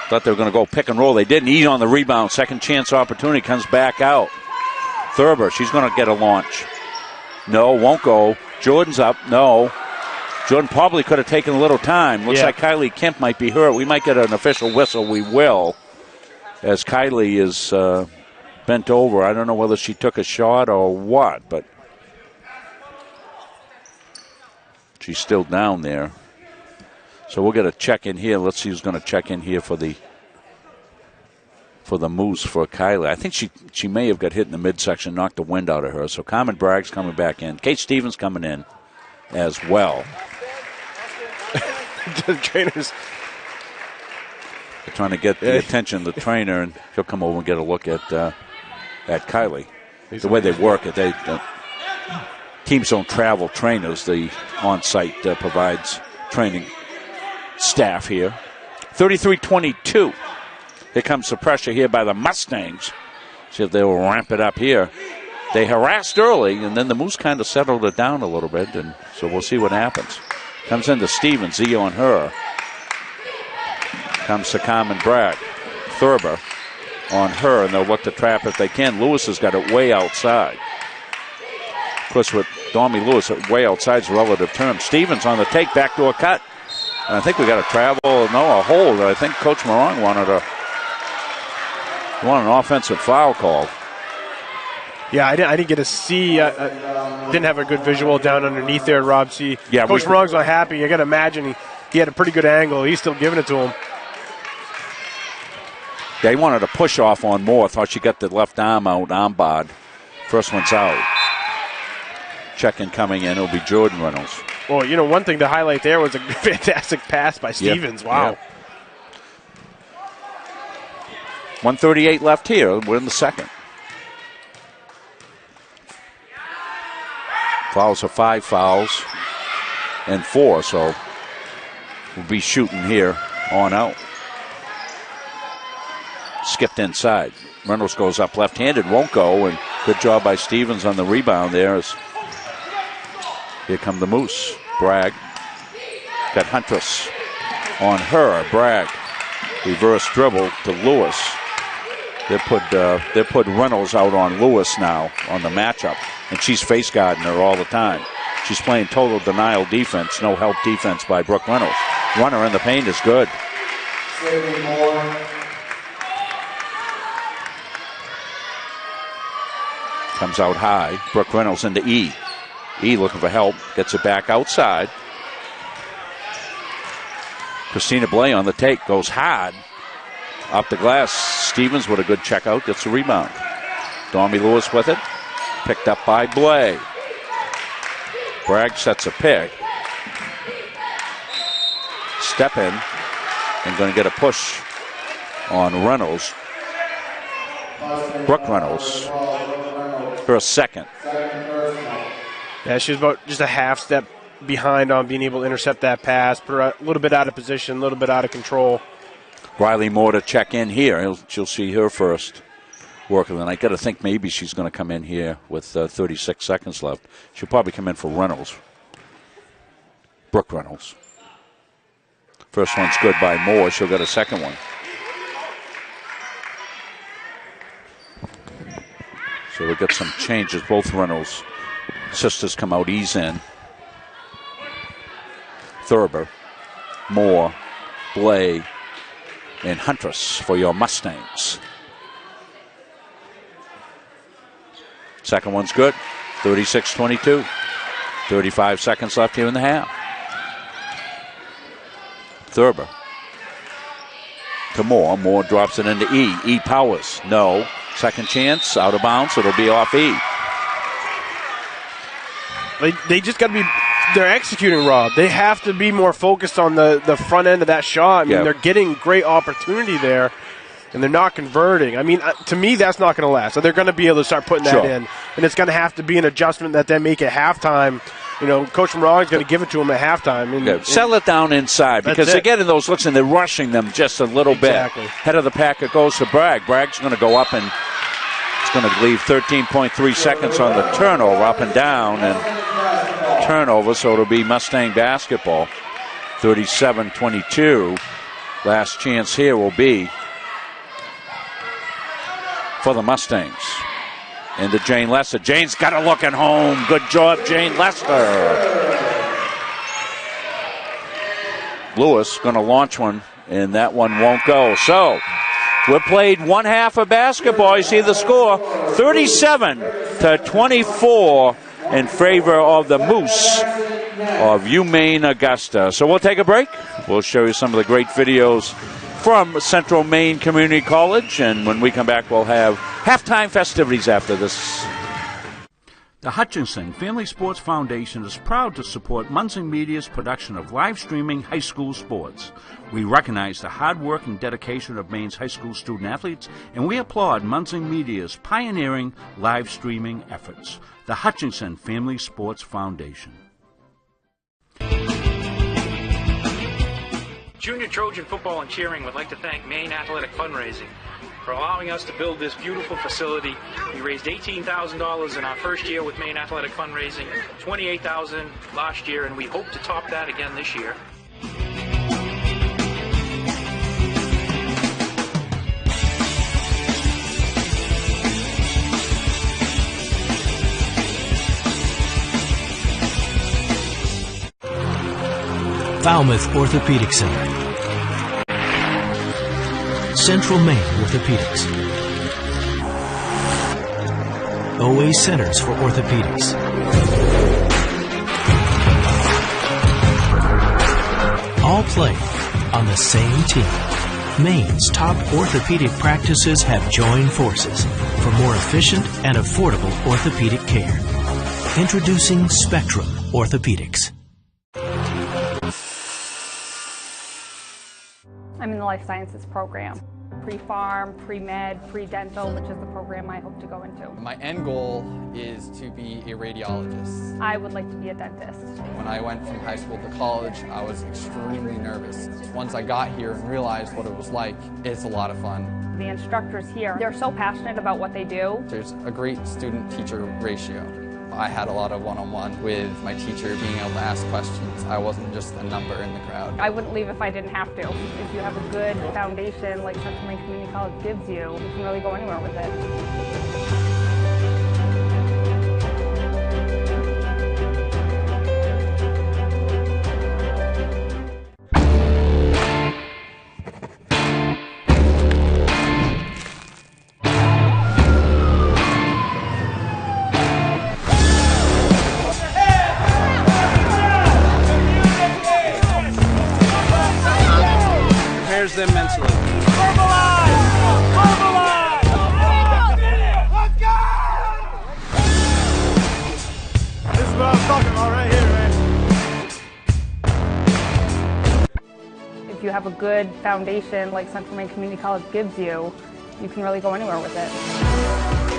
Thought they were going to go pick and roll. They didn't. Eat on the rebound. Second chance opportunity comes back out. Thurber, she's going to get a launch. No, won't go. Jordan's up. No. Jordan probably could have taken a little time. Looks like Kylie Kemp might be hurt. We might get an official whistle. We will. As Kylie is bent over. I don't know whether she took a shot or what, but she's still down there. So we'll get a check in here. Let's see who's going to check in here for the Moose for Kylie. I think she may have got hit in the midsection, knocked the wind out of her. So Carmen Bragg's coming back in. Kate Stevens coming in as well. The trainers. They're trying to get the attention of the trainer, and he'll come over and get a look at Kylie. The way they work it, teams don't travel trainers. The on-site provides training staff here. 33-22. Here comes the pressure here by the Mustangs. See if they'll ramp it up here. They harassed early, and then the Moose kind of settled it down a little bit, and so we'll see what happens. Comes into Stevens, Z on her. Comes to Carmen Bragg. Thurber on her, and they'll look to trap if they can. Lewis has got it way outside. Of course, with Domi Lewis, way outside is a relative term. Stevens on the take, backdoor cut. And I think we got a a hold. I think Coach Morong wanted an offensive foul call. Yeah, I didn't get to see. Didn't have a good visual down underneath there, Rob. See, yeah, Coach Morong's not happy. I got to imagine he had a pretty good angle. He's still giving it to him. They wanted a push off on Moore. Thought she got the left arm out, arm barred. First one's out. Check-in coming in. It'll be Jordan Reynolds. Well, one thing to highlight there was a fantastic pass by Stevens. Yep. Wow. Yep. 1:38 left here. We're in the second. Fouls are 5 fouls and 4, so we'll be shooting here on out. Skipped inside. Reynolds goes up left-handed, won't go, and good job by Stevens on the rebound there. Here come the Moose. Bragg got Huntress on her. Bragg reverse dribble to Lewis. They put Reynolds out on Lewis now on the matchup, and she's face guarding her all the time. She's playing total denial defense, no help defense by Brooke Reynolds. Runner in the paint is good. Comes out high. Brooke Reynolds into E. E looking for help. Gets it back outside. Christina Blay on the take. Goes hard. Up the glass. Stevens with a good check out. Gets the rebound. Domi Lewis with it. Picked up by Blay. Bragg sets a pick. Step in. And going to get a push on Reynolds. Brooke Reynolds. Her second. Yeah, she was about just a half step behind on being able to intercept that pass. Put her a little bit out of position, a little bit out of control. Riley Moore to check in here. She'll see her first working. And I got to think maybe she's going to come in here with 36 seconds left. She'll probably come in for Reynolds. Brooke Reynolds. First one's good by Moore. She'll get a second one. So we'll get some changes. Both Reynolds sisters come out, ease in. Thurber, Moore, Blay, and Huntress for your Mustangs. Second one's good. 36-22. 35 seconds left here in the half. Thurber to Moore. Moore drops it into E. E powers. No. Second chance. Out of bounds. It'll be off E. They just got to be. They're executing, Rob. They have to be more focused on the front end of that shot. I mean, they're getting great opportunity there, and they're not converting. I mean, to me, that's not going to last. So they're going to be able to start putting that in, and it's going to have to be an adjustment that they make at halftime. Coach Morong is going to give it to them at halftime. And settle it down inside because they're getting those looks and they're rushing them just a little bit. Head of the pack, it goes to Bragg. Bragg's going to go up and it's going to leave 13.3 seconds on the turnover, up and down, and turnover, so it'll be Mustang basketball. 37-22. Last chance here will be for the Mustangs. Into Jane Lester. Jane's got it looking home. Good job, Jane Lester. Lewis going to launch one, and that one won't go. So we've played one half of basketball. You see the score, 37-24 in favor of the Moose of UMaine Augusta. So we'll take a break. We'll show you some of the great videos from Central Maine Community College, and when we come back, we'll have halftime festivities after this. The Hutchinson Family Sports Foundation is proud to support Munson Media's production of live streaming high school sports. We recognize the hard work and dedication of Maine's high school student athletes, and we applaud Munson Media's pioneering live streaming efforts. The Hutchinson Family Sports Foundation. Junior Trojan Football and Cheering would like to thank Maine Athletic Fundraising for for allowing us to build this beautiful facility. We raised $18,000 in our first year with Maine Athletic Fundraising, $28,000 last year, and we hope to top that again this year. Falmouth Orthopedic Center, Central Maine Orthopedics, OA Centers for Orthopedics, all play on the same team. Maine's top orthopedic practices have joined forces for more efficient and affordable orthopedic care. Introducing Spectrum Orthopedics. I'm in the Life Sciences program. Pre-pharm, pre-med, pre-dental, which is the program I hope to go into. My end goal is to be a radiologist. I would like to be a dentist. When I went from high school to college, I was extremely nervous. Once I got here and realized what it was like, it's a lot of fun. The instructors here, they're so passionate about what they do. There's a great student-teacher ratio. I had a lot of one-on-one with my teacher, being able to ask questions. I wasn't just a number in the crowd. I wouldn't leave if I didn't have to. If you have a good foundation like Central Maine Community College gives you, you can really go anywhere with it. Them mentally. Verbalize! Verbalize! Let's go! This is what I was talking about right here, man. If you have a good foundation like Central Maine Community College gives you, you can really go anywhere with it.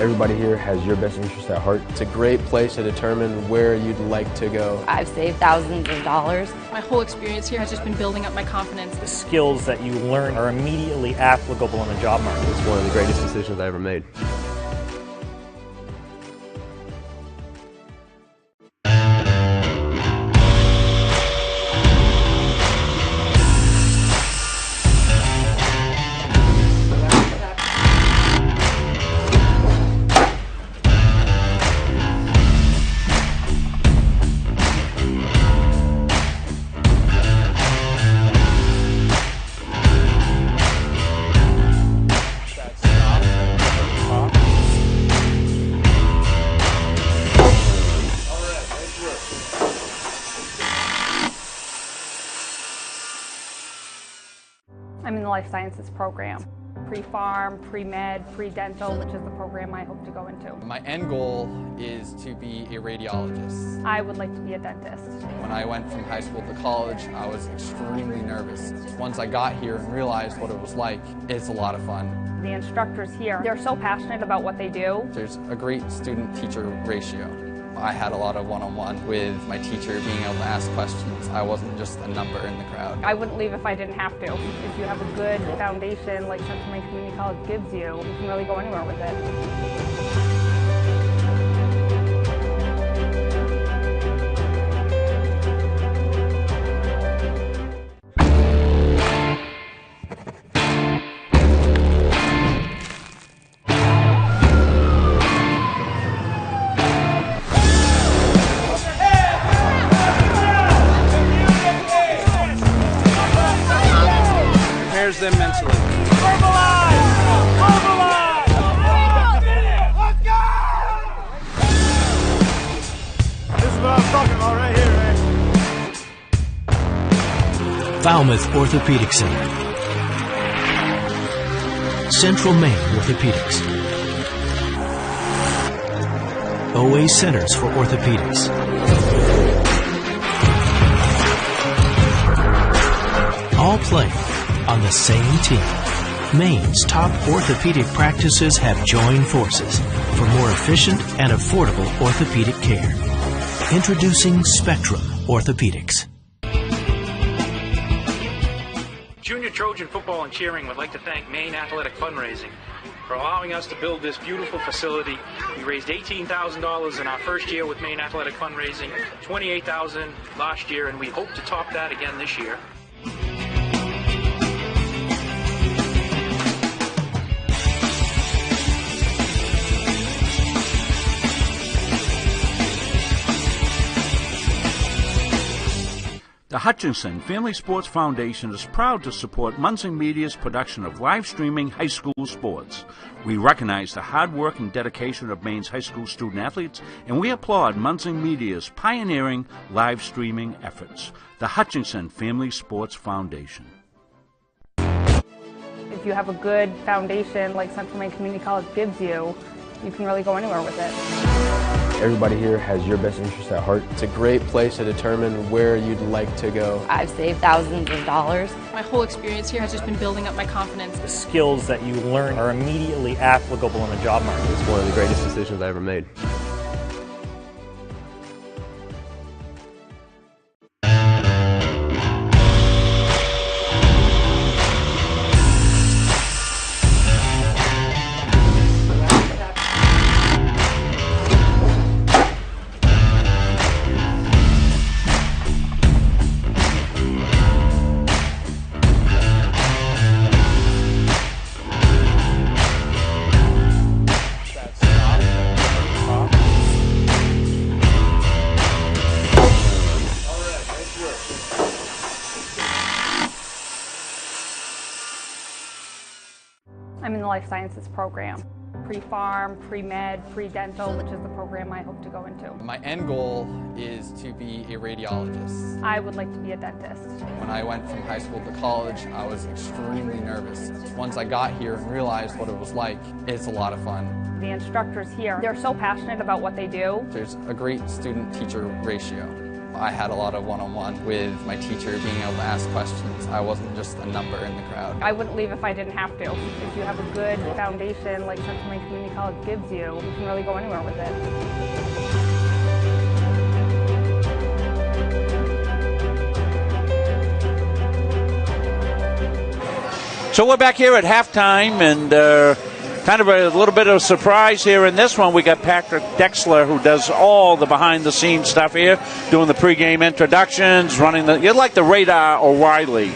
Everybody here has your best interest at heart. It's a great place to determine where you'd like to go. I've saved thousands of dollars. My whole experience here has just been building up my confidence. The skills that you learn are immediately applicable in the job market. It's one of the greatest decisions I ever made. I'm in the Life Sciences program. Pre-pharm, pre-med, pre-dental, which is the program I hope to go into. My end goal is to be a radiologist. I would like to be a dentist. When I went from high school to college, I was extremely nervous. Once I got here and realized what it was like, it's a lot of fun. The instructors here, they're so passionate about what they do. There's a great student-teacher ratio. I had a lot of one-on-one with my teacher, being able to ask questions. I wasn't just a number in the crowd. I wouldn't leave if I didn't have to. If you have a good foundation like Central Maine Community College gives you, you can really go anywhere with it. Them mentally. Verbalize! Verbalize! Let's go! This is what I was talking about right here, man. Falmouth Orthopedic Center, Central Maine Orthopedics, OA Centers for Orthopedics, all play on the same team. Maine's top orthopedic practices have joined forces for more efficient and affordable orthopedic care. Introducing Spectrum Orthopedics. Junior Trojan Football and Cheering would like to thank Maine Athletic Fundraising for allowing us to build this beautiful facility. We raised $18,000 in our first year with Maine Athletic Fundraising, $28,000 last year, and we hope to top that again this year. The Hutchinson Family Sports Foundation is proud to support Munson Media's production of live streaming high school sports. We recognize the hard work and dedication of Maine's high school student athletes, and we applaud Munson Media's pioneering live streaming efforts. The Hutchinson Family Sports Foundation. If you have a good foundation like Central Maine Community College gives you, you can really go anywhere with it. Everybody here has your best interest at heart. It's a great place to determine where you'd like to go. I've saved thousands of dollars. My whole experience here has just been building up my confidence. The skills that you learn are immediately applicable in the job market. It's one of the greatest decisions I ever made. I'm in the life sciences program. Pre-farm, pre-med, pre-dental, which is the program I hope to go into. My end goal is to be a radiologist. I would like to be a dentist. When I went from high school to college, I was extremely nervous. Once I got here and realized what it was like, it's a lot of fun. The instructors here, they're so passionate about what they do. There's a great student-teacher ratio. I had a lot of one-on-one with my teacher, being able to ask questions. I wasn't just a number in the crowd. I wouldn't leave if I didn't have to. If you have a good foundation like Central Maine Community College gives you, you can really go anywhere with it. So we're back here at halftime, and kind of a little bit of a surprise here in this one. We got Patrick Dexler, who does all the behind-the-scenes stuff here, doing the pregame introductions, running the. You're like the Radar O'Reilly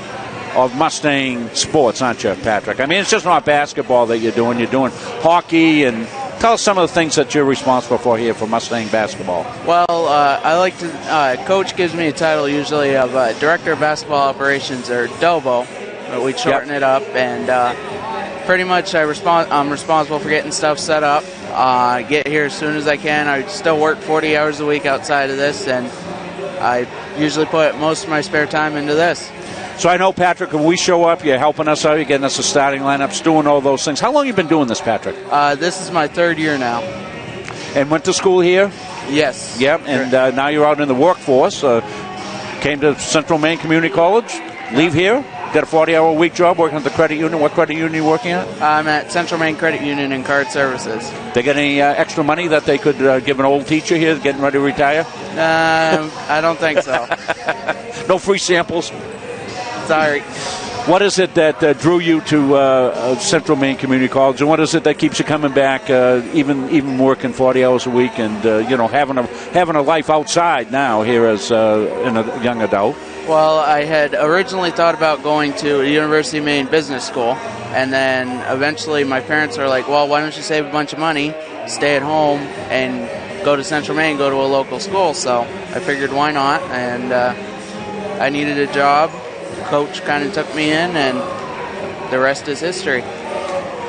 of Mustang sports, aren't you, Patrick? I mean, it's just not basketball that you're doing. You're doing hockey, and tell us some of the things that you're responsible for here for Mustang basketball. Well, I like to. Coach gives me a title usually of Director of Basketball Operations, or DOBO. We shorten it up, and pretty much I'm responsible for getting stuff set up. Get here as soon as I can. I still work 40 hours a week outside of this, and I usually put most of my spare time into this. So I know, Patrick, when we show up, you're helping us out, you're getting us the starting lineups, doing all those things. How long have you been doing this, Patrick? This is my third year now. And went to school here? Yes. Yep, and now you're out in the workforce. Came to Central Maine Community College, leave here, got a 40-hour-a-week job working at the credit union. What credit union are you working at? I'm at Central Maine Credit Union and Card Services. They get any extra money that they could give an old teacher here getting ready to retire? I don't think so. No free samples? Sorry. What is it that drew you to Central Maine Community College, and what is it that keeps you coming back, even working 40 hours a week, and having a life outside now here as in a young adult? Well, I had originally thought about going to a University of Maine business school, and then eventually my parents were like, well, why don't you save a bunch of money, stay at home, and go to Central Maine, go to a local school. So I figured, why not? And I needed a job. Coach kind of took me in, and the rest is history.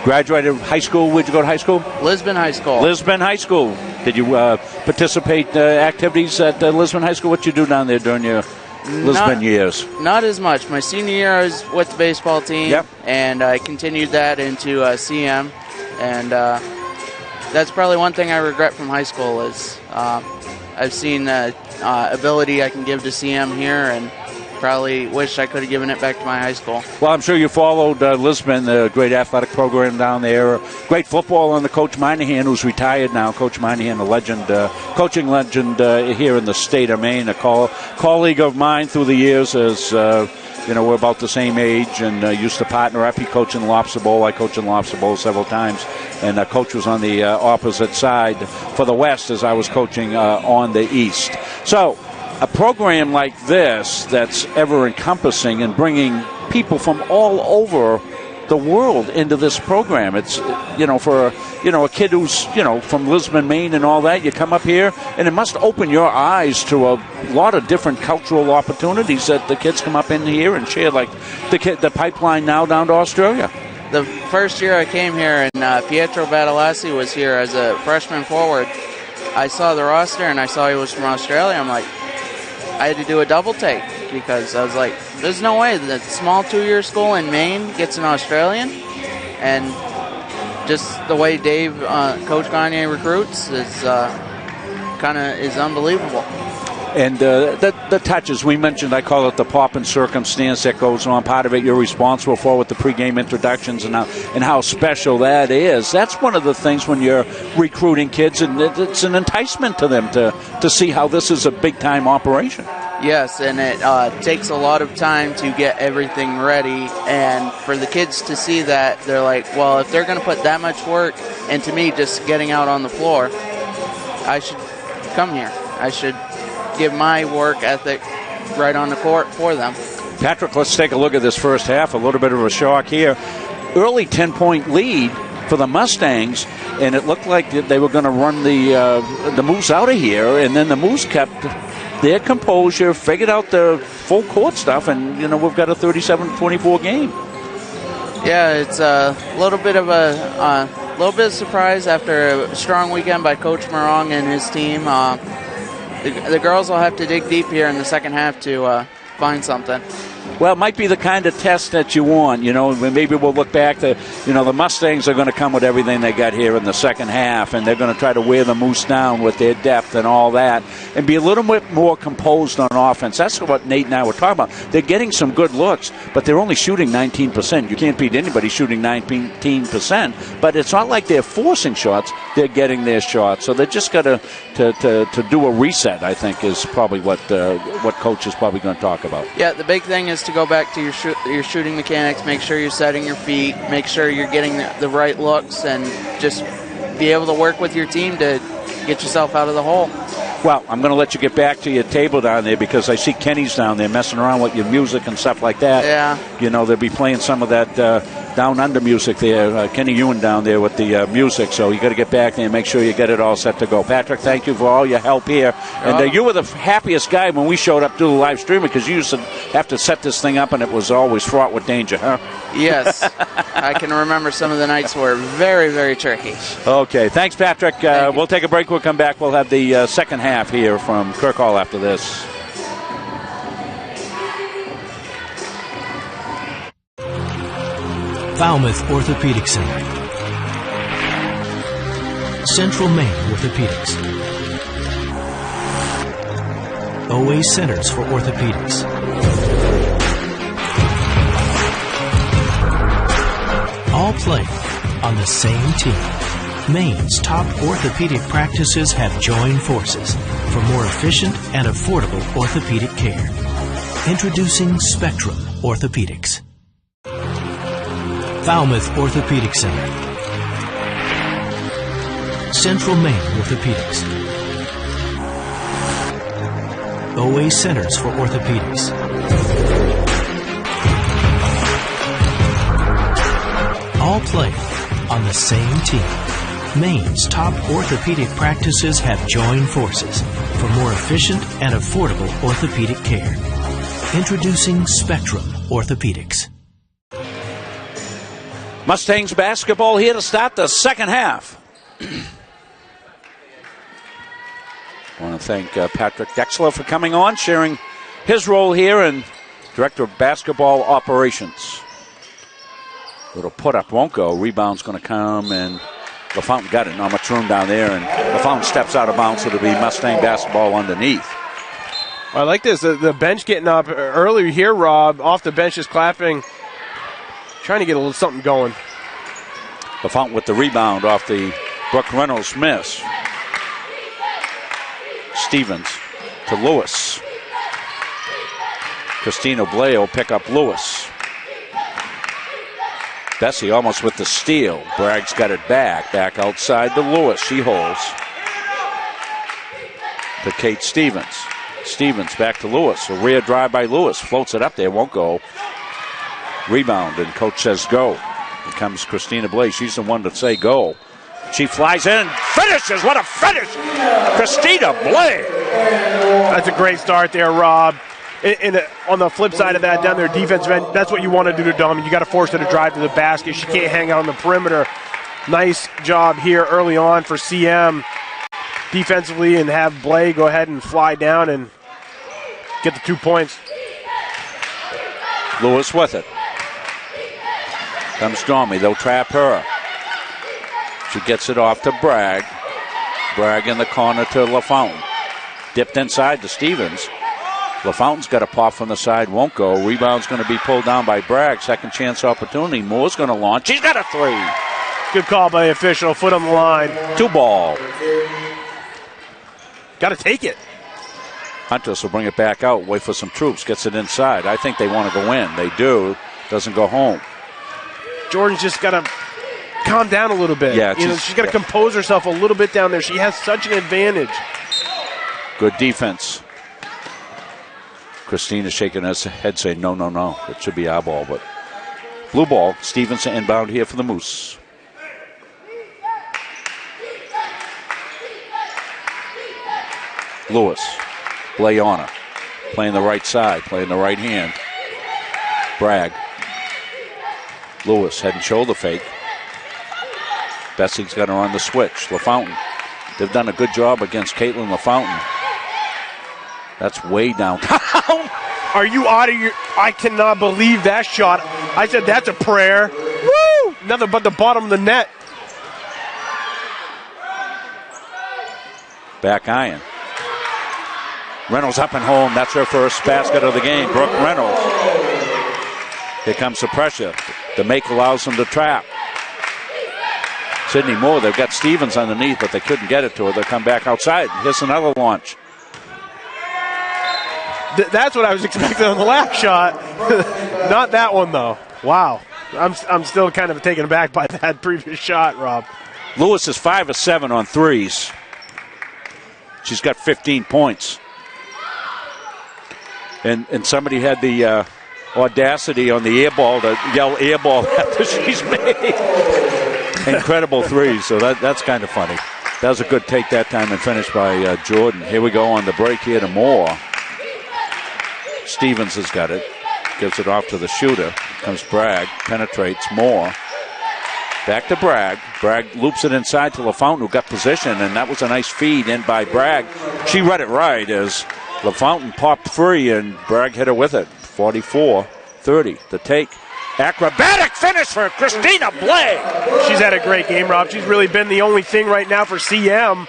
Graduated high school. Where'd you go to high school? Lisbon High School. Lisbon High School. Did you participate activities at Lisbon High School? What did you do down there during your Lisbon years? Not as much. My senior year I was with the baseball team, and I continued that into CM, and that's probably one thing I regret from high school is I've seen the ability I can give to CM here, and probably wish I could have given it back to my high school. Well, I'm sure you followed Lisbon, the great athletic program down there. Great football under Coach Moynihan, who's retired now. Coach Moynihan, a legend, coaching legend here in the state of Maine, a colleague of mine through the years, as we're about the same age and used to partner up. He coached in Lobster Bowl. I coached in Lobster Bowl several times. And Coach was on the opposite side for the West as I was coaching on the East. So a program like this that's ever-encompassing and bringing people from all over the world into this program. It's, for a kid who's, from Lisbon, Maine and all that, you come up here and it must open your eyes to a lot of different cultural opportunities that the kids come up in here and share, like the pipeline now down to Australia. The first year I came here and Pietro Badalassi was here as a freshman forward, I saw the roster and I saw he was from Australia. I'm like, I had to do a double take because I was like, there's no way that small 2-year school in Maine gets an Australian. And just the way Dave, Coach Gagne recruits is unbelievable. And the touches, we mentioned, I call it the pop and circumstance that goes on. Part of it you're responsible for with the pregame introductions and how special that is. That's one of the things when you're recruiting kids, and it's an enticement to them to see how this is a big-time operation. Yes, and it takes a lot of time to get everything ready. And for the kids to see that, they're like, well, if they're going to put that much work into me just getting out on the floor, I should come here. I should give my work ethic right on the court for them. Patrick, let's take a look at this first half. A little bit of a shock here. Early 10-point lead for the Mustangs, and it looked like they were going to run the Moose out of here, and then the Moose kept their composure, figured out the full court stuff, and we've got a 37-24 game. Yeah, it's a little bit of a surprise after a strong weekend by Coach Morong and his team. The girls will have to dig deep here in the second half to find something. Well, it might be the kind of test that you want. Maybe we'll look back to, the Mustangs are going to come with everything they got here in the second half, and they're going to try to wear the Moose down with their depth and all that, and be a little bit more composed on offense. That's what Nate and I were talking about. They're getting some good looks, but they're only shooting 19%. You can't beat anybody shooting 19%, but it's not like they're forcing shots. They're getting their shots. So they just got to do a reset, I think, is probably what Coach is probably going to talk about. Yeah, the big thing is to go back to your shooting mechanics, make sure you're setting your feet, make sure you're getting the right looks, and just be able to work with your team to get yourself out of the hole. Well, I'm going to let you get back to your table down there because I see Kenny's down there messing around with your music and stuff like that. Yeah. They'll be playing some of that down under music there. Kenny Ewan down there with the music. So you got to get back there and make sure you get it all set to go. Patrick, thank you for all your help here. And you were the happiest guy when we showed up to the live streaming because you used to have to set this thing up and it was always fraught with danger, huh? Yes. I can remember some of the nights were very, very tricky. Okay. Thanks, Patrick. We'll take a break. We'll come back. We'll have the second half here from Kirk Hall after this. Falmouth Orthopedic Center, Central Maine Orthopedics, OA Centers for Orthopedics, all play on the same team. Maine's top orthopedic practices have joined forces for more efficient and affordable orthopedic care. Introducing Spectrum Orthopedics. Falmouth Orthopedic Center, Central Maine Orthopedics, OA Centers for Orthopedics, all play on the same team. Maine's top orthopedic practices have joined forces for more efficient and affordable orthopedic care. Introducing Spectrum Orthopedics. Mustangs basketball here to start the second half. I want to thank Patrick Dexler for coming on, sharing his role here, and Director of Basketball Operations. Little put-up won't go. Rebound's going to come, and LaFountain got it. Not much room down there, and LaFountain steps out of bounds, so it'll be Mustang basketball underneath. I like this. The bench getting up early here, Rob. Off the bench is clapping. Trying to get a little something going. LaFountain with the rebound off the Brooke Reynolds miss. Stevens to Lewis. Christina Blay will pick up Lewis. Bessie almost with the steal. Bragg's got it back outside to Lewis. She holds. To Kate Stevens. Stevens back to Lewis. A rear drive by Lewis. Floats it up there. Won't go. Rebound, and coach says go. Here comes Christina Blay. She's the one to say go. She flies in and finishes. What a finish! Christina Blay. That's a great start there, Rob. On the flip side of that, down there, defensive end, that's what you want to do to Dom. You got to force her to drive to the basket. She can't hang out on the perimeter. Nice job here early on for CM defensively, and have Blay go ahead and fly down and get the 2 points. Lewis with it. Comes Dormy. They'll trap her. She gets it off to Bragg. Bragg in the corner to LaFountain. Dipped inside to Stevens. LaFountain's got a pop from the side. Won't go. Rebound's going to be pulled down by Bragg. Second chance opportunity. Moore's going to launch. She's got a three. Good call by the official. Foot on the line. 2 ball. Got to take it. Huntress will bring it back out. Wait for some troops. Gets it inside. I think they want to go in. They do. Doesn't go home. Jordan's just got to calm down a little bit. Yeah, she's got to compose herself a little bit down there. She has such an advantage. Good defense. Christina's shaking her head saying, no, no, no. It should be our ball, but blue ball. Stevenson inbound here for the Moose. Lewis. Blay on her. Playing the right side. Playing the right hand. Bragg. Lewis, head and shoulder fake. Bessie's got her on the switch. LaFountain. They've done a good job against Caitlin LaFountain. That's way downtown. Are you out of your... I cannot believe that shot. I said that's a prayer. Woo! Nothing but the bottom of the net. Back iron. Reynolds up and home. That's her first basket of the game. Brooke Reynolds. Here comes the pressure. The make allows them to trap. Sydney Moore, they've got Stevens underneath, but they couldn't get it to her. They'll come back outside. Here's another launch. That's what I was expecting on the last shot. Not that one, though. Wow. I'm still kind of taken aback by that previous shot, Rob. Lewis is 5 of 7 on threes. She's got 15 points. And somebody had the audacity on the air ball to yell air ball after she's made incredible threes. So that's kind of funny. That was a good take that time and finish by Jordan. Here we go on the break here to Moore. Stevens has got it. Gives it off to the shooter. Comes Bragg. Penetrates Moore. Back to Bragg. Bragg loops it inside to LaFountain, who got position, and that was a nice feed in by Bragg. She read it right as LaFountain popped free, and Bragg hit her with it. 44-30. The take. Acrobatic finish for Christina Blay. She's had a great game, Rob. She's really been the only thing right now for CM.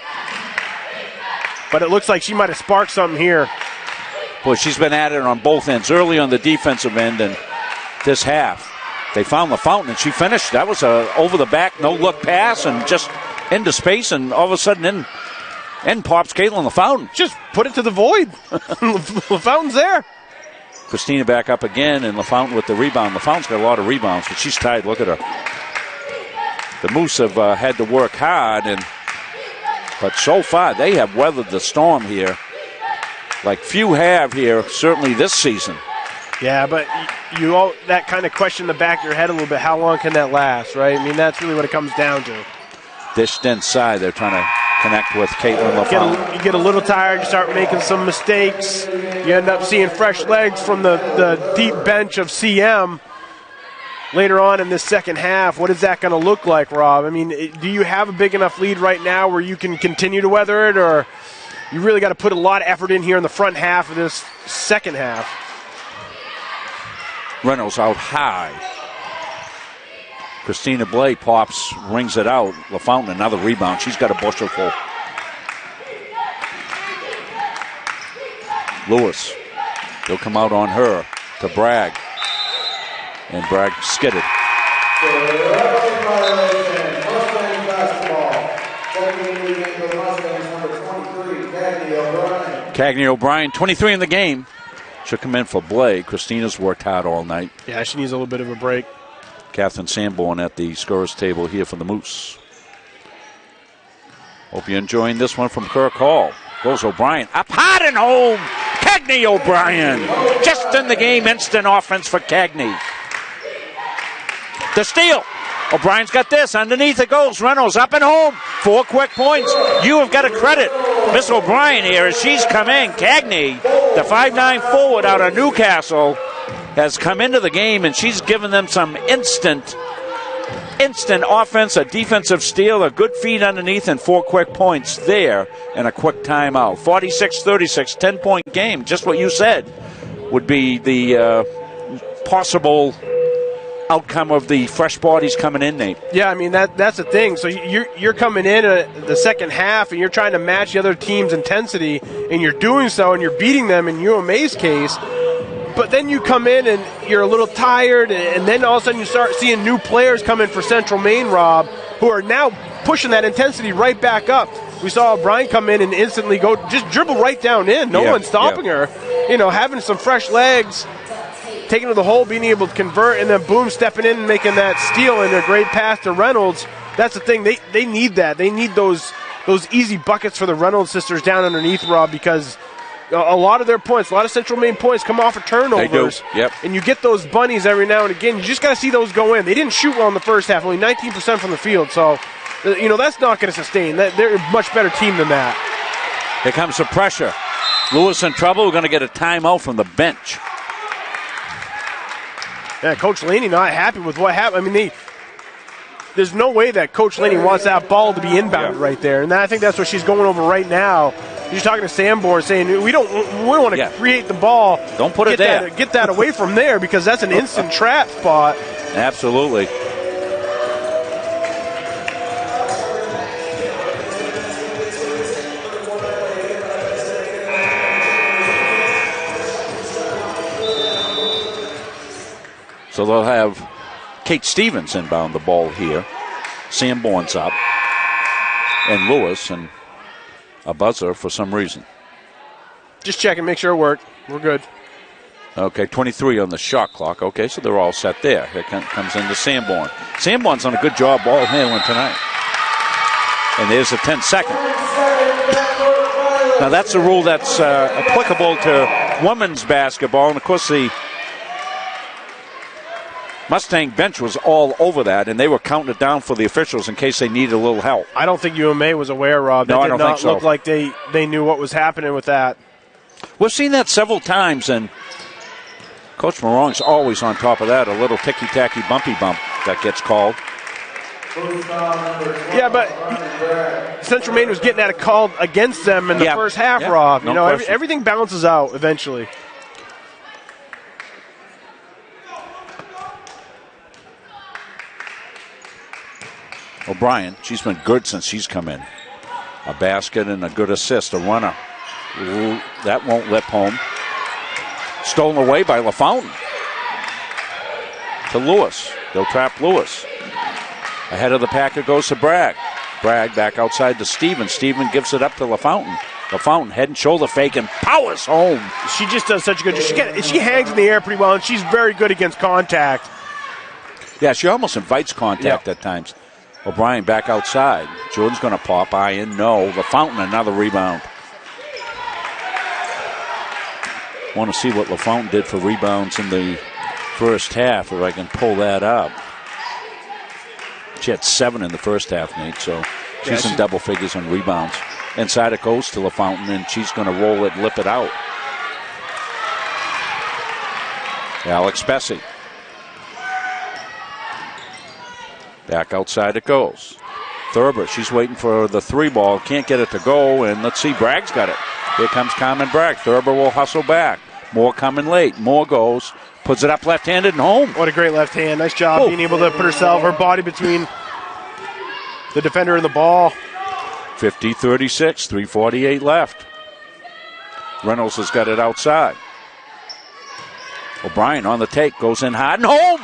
But it looks like she might have sparked something here. Boy, she's been at it on both ends, early on the defensive end and this half. They found LaFountain, and she finished. That was a over-the-back, no-look pass, and just into space, and all of a sudden in pops Caitlin LaFountain. Just put it to the void. LaFountain's there. Christina back up again, and LaFountain with the rebound. LaFountain's got a lot of rebounds, but she's tied. Look at her. The Moose have had to work hard, but so far they have weathered the storm here like few have here, certainly this season. Yeah, but you all that kind of question in the back of your head a little bit. How long can that last, right? I mean, that's really what it comes down to. Dished inside, they're trying to connect with Caitlin LaFountain. You get a little tired, you start making some mistakes. You end up seeing fresh legs from the deep bench of CM later on in this second half. What is that going to look like, Rob? I mean, do you have a big enough lead right now where you can continue to weather it, or you really got to put a lot of effort in here in the front half of this second half? Reynolds out high. Christina Blay pops, rings it out. LaFountain, another rebound. She's got a bushel full. Lewis. He'll come out on her to Bragg. And Bragg skidded. Cagney O'Brien, 23 in the game. She'll come in for Blake. Christina's worked hard all night. Yeah, she needs a little bit of a break. Catherine Sanborn at the scorer's table here for the Moose. Hope you're enjoying this one from Kirk Hall. Goes O'Brien. Up hard and home. Cagney O'Brien. Just in the game. Instant offense for Cagney. The steal. O'Brien's got this. Underneath it goes. Reynolds up and home. 4 quick points. You have got to credit Miss O'Brien here as she's come in. Cagney, the 5'9" forward out of Newcastle, has come into the game, and she's given them some instant offense, a defensive steal, a good feed underneath, and 4 quick points there, and a quick timeout. 46-36, 10-point game. Just what you said would be the possible outcome of the fresh bodies coming in, Nate. Yeah, I mean, that's the thing. So you're coming in the second half, and you're trying to match the other team's intensity, and you're doing so, and you're beating them in UMA's case. But then you come in, and you're a little tired, and then all of a sudden you start seeing new players come in for Central Maine, Rob, who are now pushing that intensity right back up. We saw O'Brien come in and instantly just dribble right down in. No one's stopping her. You know, having some fresh legs, taking to the hole, being able to convert, and then boom, stepping in and making that steal and a great pass to Reynolds. That's the thing. They need that. They need those easy buckets for the Reynolds sisters down underneath, Rob, because a lot of their points, a lot of Central Maine points come off of turnovers. They do. Yep. And you get those bunnies every now and again. You just got to see those go in. They didn't shoot well in the first half, only 19% from the field. So, you know, that's not going to sustain. They're a much better team than that. Here comes the pressure. Lewis in trouble. We're going to get a timeout from the bench. Yeah, Coach Laney not happy with what happened. I mean, there's no way that Coach Laney wants that ball to be inbounded right there. And I think that's what she's going over right now. She's talking to Sanborn saying, we don't want to create the ball. Don't put it there. Get that away from there because that's an instant trap spot. Absolutely. So they'll have Kate Stevens inbound the ball here. Sanborn's up. And Lewis, and a buzzer for some reason. Just checking, make sure it worked. We're good. Okay, 23 on the shot clock. Okay, so they're all set there. Here comes into Sanborn. Sanborn's done a good job ball handling tonight. And there's a 10-second. Now that's a rule that's applicable to women's basketball. And, of course, the Mustang bench was all over that, and they were counting it down for the officials in case they needed a little help. I don't think UMA was aware, Rob. No, I don't think so. That did not look like they knew what was happening with that. We've seen that several times, and Coach Morong's always on top of that. A little ticky-tacky bumpy bump that gets called. Yeah, but Central Maine was getting that call against them in the first half, Rob. No question. Everything balances out eventually. O'Brien, she's been good since she's come in. A basket and a good assist, a runner. Ooh, that won't lip home. Stolen away by LaFountain. To Lewis. They'll trap Lewis. Ahead of the pack it goes to Bragg. Bragg back outside to Steven. Steven gives it up to LaFountain. LaFountain head and shoulder fake and powers home. She just does such a good job. She hangs in the air pretty well, and she's very good against contact. Yeah, she almost invites contact at times. O'Brien back outside. Jordan's going to pop. In. No. LaFountain, another rebound. Want to see what LaFountain did for rebounds in the first half, if I can pull that up. She had 7 in the first half, Nate, so she's in double figures on rebounds. Inside it goes to LaFountain, and she's going to roll it, lip it out. Alex Bessie. Back outside it goes. Thurber, she's waiting for the 3 ball. Can't get it to go, and let's see, Bragg's got it. Here comes Carmen Bragg. Thurber will hustle back. Moore coming late. Moore goes, puts it up left-handed and home. What a great left hand. Nice job being able to put her body between the defender and the ball. 50-36, 3:48 left. Reynolds has got it outside. O'Brien on the take, goes in hard and home.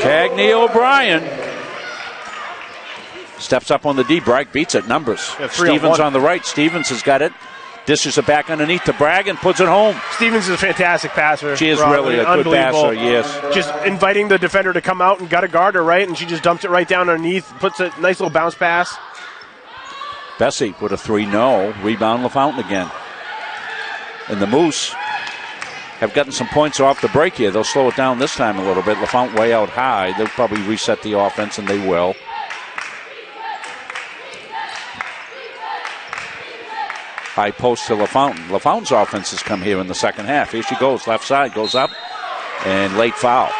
Cagney O'Brien steps up on the D. Bragg beats it. Numbers. Stevens on the right. Stevens has got it. Dishes it back underneath to Bragg and puts it home. Stevens is a fantastic passer. She is Rob. really a good passer, yes. Just inviting the defender to come out and gut a guard her, right? And she just dumps it right down underneath, puts a nice little bounce pass. Bessie with a 3-0. Rebound LaFountain again. And the Moose have gotten some points off the break here. They'll slow it down this time a little bit. LaFountain way out high. They'll probably reset the offense, and they will. High post to LaFountain. LaFountain's offense has come here in the second half. Here she goes. Left side goes up. And late foul.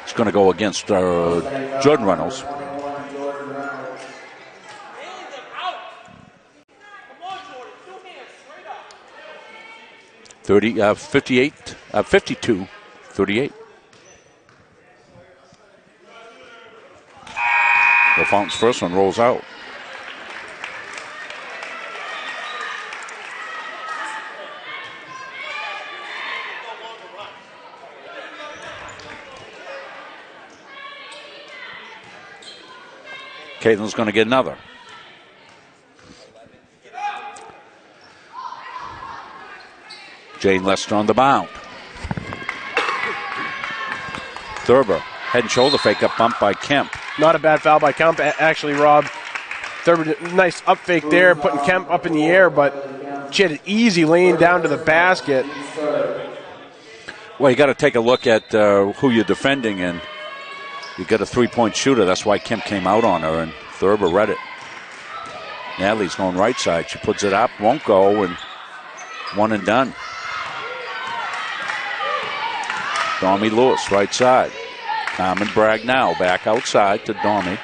It's going to go against Jordan Reynolds. $52-38. LaFountain's first one rolls out. Caitlin's going to get another. Jane Lester on the bound. Thurber, head and shoulder fake up bump by Kemp. Not a bad foul by Kemp, actually, Rob. Thurber, nice up fake there, putting Kemp up in the air, but she had an easy lane down to the basket. Well, you got to take a look at who you're defending, and you got a three-point shooter. That's why Kemp came out on her, and Thurber read it. Natalie's going right side. She puts it up, won't go, and one and done. Dormy Lewis, right side. Carmen Bragg now back outside to Dormy.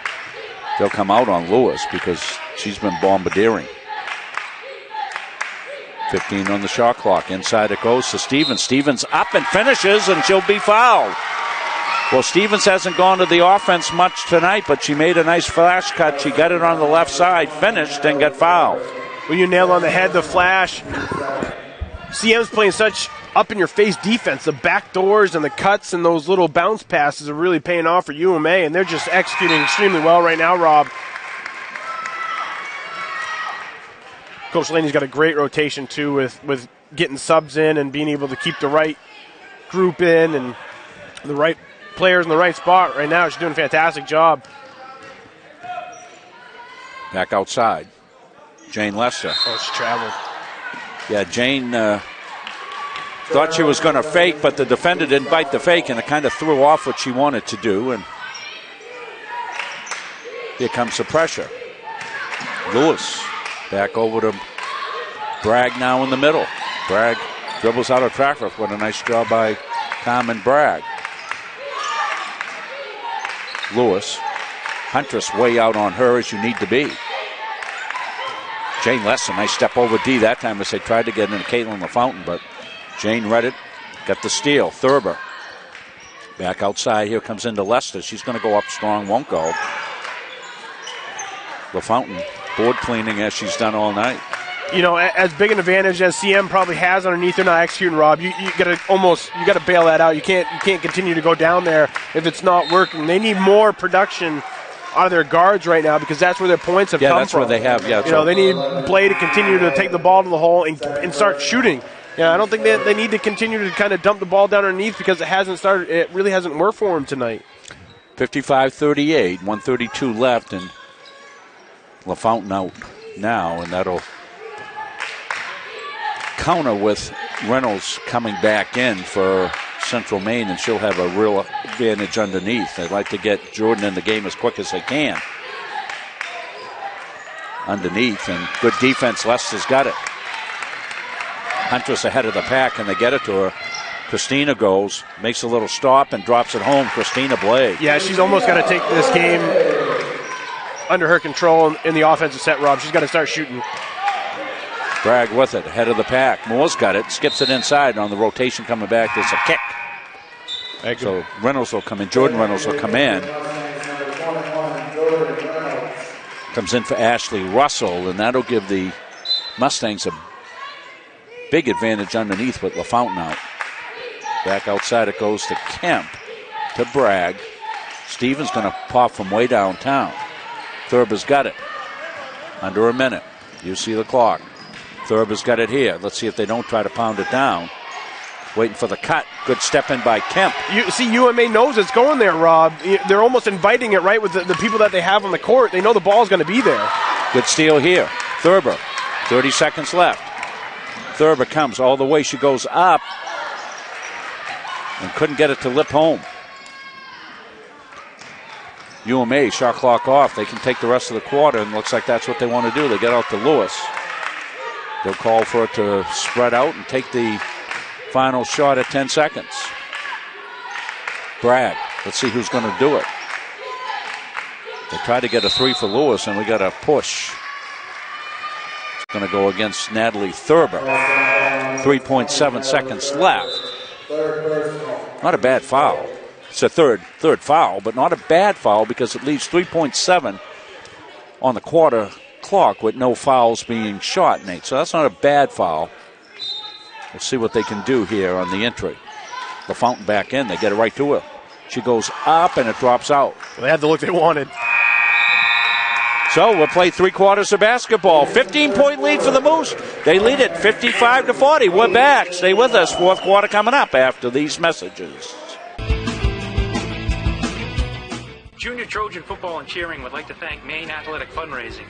They'll come out on Lewis because she's been bombardiering. 15 on the shot clock. Inside it goes to Stevens. Stevens up and finishes, and she'll be fouled. Well, Stevens hasn't gone to the offense much tonight, but she made a nice flash cut. She got it on the left side, finished, and got fouled. Well, you nailed on the head the flash. CM's playing such up-in-your-face defense. The back doors and the cuts and those little bounce passes are really paying off for UMA, and they're just executing extremely well right now, Rob. Coach Laney's got a great rotation, too, with getting subs in and being able to keep the right group in and the right players in the right spot right now. She's doing a fantastic job. Back outside. Jane Lester. Oh, she traveled. Yeah, Jane thought she was going to fake, but the defender didn't bite the fake, and it kind of threw off what she wanted to do. And here comes the pressure. Lewis back over to Bragg now in the middle. Bragg dribbles out of traffic. What a nice job by Carmen Bragg. Lewis. Huntress way out on her as you need to be. Jane Lester, nice step over D that time as they tried to get into Caitlin LaFountain, but Jane read it, got the steal. Thurber back outside. Here comes into Lester. She's going to go up strong, won't go. LaFountain board cleaning as she's done all night. You know, as big an advantage as CM probably has underneath her not executing, Rob, you gotta bail that out. You can't continue to go down there if it's not working. They need more production out of their guards right now because that's where their points have come from. Yeah, that's where they have. Yeah, you know, they need Blay to continue to take the ball to the hole and start shooting. Yeah, I don't think they need to continue to kind of dump the ball down underneath because it hasn't started. It really hasn't worked for them tonight. 55-38, 1:32 left, and LaFountain out now, and that'll counter with Reynolds coming back in for Central Maine, and she'll have a real advantage underneath. They'd like to get Jordan in the game as quick as they can. Underneath, and good defense. Lester's got it. Huntress ahead of the pack, and they get it to her. Christina goes, makes a little stop, and drops it home. Christina Blay. Yeah, she's almost got to take this game under her control in the offensive set, Rob. She's got to start shooting. Bragg with it, ahead of the pack. Moore's got it, skips it inside on the rotation coming back. There's a kick. So Reynolds will come in. Jordan Reynolds will come in. Comes in for Ashley Russell, and that'll give the Mustangs a big advantage underneath with LaFountain out. Back outside it goes to Kemp, to Bragg. Stevens going to pop from way downtown. Thurber's got it. Under a minute. You see the clock. Thurber's got it here. Let's see if they don't try to pound it down. Waiting for the cut. Good step in by Kemp. You see, UMA knows it's going there, Rob. They're almost inviting it right with the people that they have on the court. They know the ball's going to be there. Good steal here. Thurber. 30 seconds left. Thurber comes all the way. She goes up and couldn't get it to lip home. UMA, shot clock off. They can take the rest of the quarter, and looks like that's what they want to do. They get out to Lewis. They'll call for it to spread out and take the final shot at 10 seconds. Bragg. Let's see who's going to do it. They tried to get a 3 for Lewis, and we got a push. It's going to go against Natalie Thurber. 3.7 seconds left. Not a bad foul. It's a third foul, but not a bad foul because it leaves 3.7 on the quarter clock with no fouls being shot, Nate. So that's not a bad foul. We'll see what they can do here on the entry. The fountain back in. They get it right to her. She goes up and it drops out. Well, they had the look they wanted. So we'll play 3 quarters of basketball. 15-point lead for the Moose. They lead it 55-40. We're back. Stay with us. 4th quarter coming up after these messages. Junior Trojan Football and Cheering would like to thank Maine Athletic Fundraising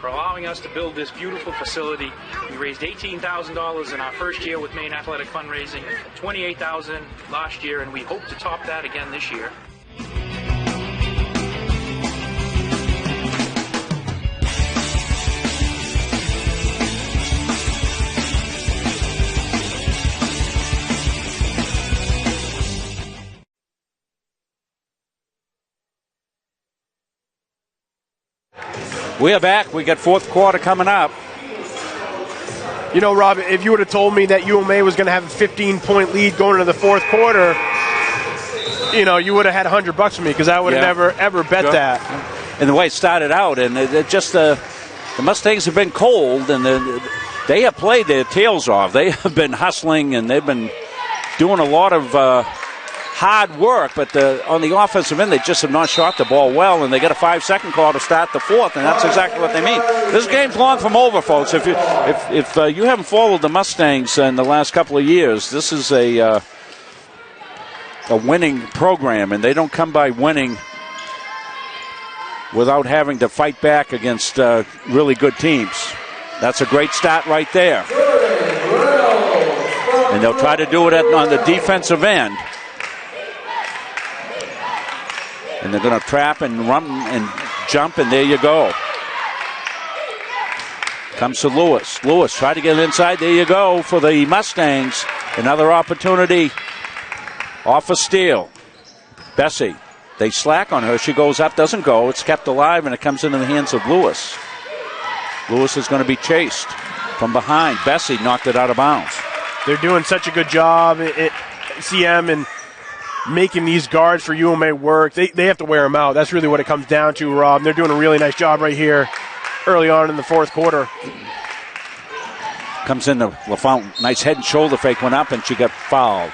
for allowing us to build this beautiful facility. We raised $18,000 in our first year with Maine Athletic Fundraising, $28,000 last year, and we hope to top that again this year. We are back. We got 4th quarter coming up. You know, Rob, if you would have told me that UMA was going to have a 15-point lead going into the 4th quarter, you know, you would have had $100 for me because I would have never, ever bet that. And the way it started out, and it just the Mustangs have been cold, and they have played their tails off. They have been hustling, and they've been doing a lot of hard work, but on the offensive end, they just have not shot the ball well, and they get a 5-second call to start the 4th, and that's exactly what they mean. This game's long from over, folks. If you haven't followed the Mustangs in the last couple of years, this is a winning program, and they don't come by winning without having to fight back against really good teams. That's a great start right there. And they'll try to do it on the defensive end. And they're going to trap and run and jump, and there you go. Comes to Lewis. Lewis, try to get inside. There you go for the Mustangs. Another opportunity off a steal. Bessie, they slack on her. She goes up, doesn't go. It's kept alive, and it comes into the hands of Lewis. Lewis is going to be chased from behind. Bessie knocked it out of bounds. They're doing such a good job at CM and making these guards for UMA work. They have to wear them out. That's really what it comes down to, Rob. And they're doing a really nice job right here early on in the 4th quarter. Comes in the LaFountain. Nice head and shoulder fake went up, and she got fouled.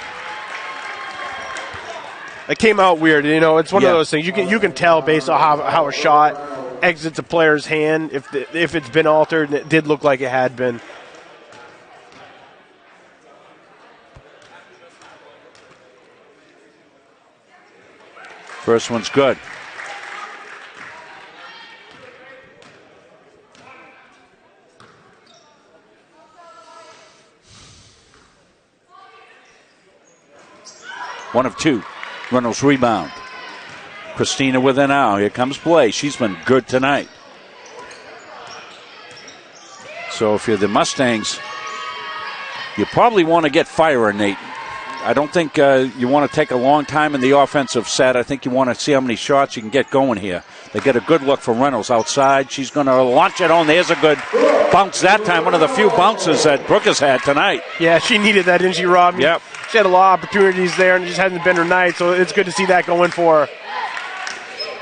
It came out weird. You know, it's one of those things. You can tell based on how a shot exits a player's hand if it's been altered, and it did look like it had been. First one's good. One of 2. Reynolds rebound. Christina with it now. Here comes Blay. She's been good tonight. So if you're the Mustangs, you probably want to get fire, Nate. I don't think you want to take a long time in the offensive set. I think you want to see how many shots you can get going here. They get a good look for Reynolds outside. She's going to launch it on. There's a good bounce that time. One of the few bounces that Brooke has had tonight. Yeah, she needed that, didn't she, Rob? Yep. She had a lot of opportunities there, and it just hasn't been her night, so it's good to see that going for her.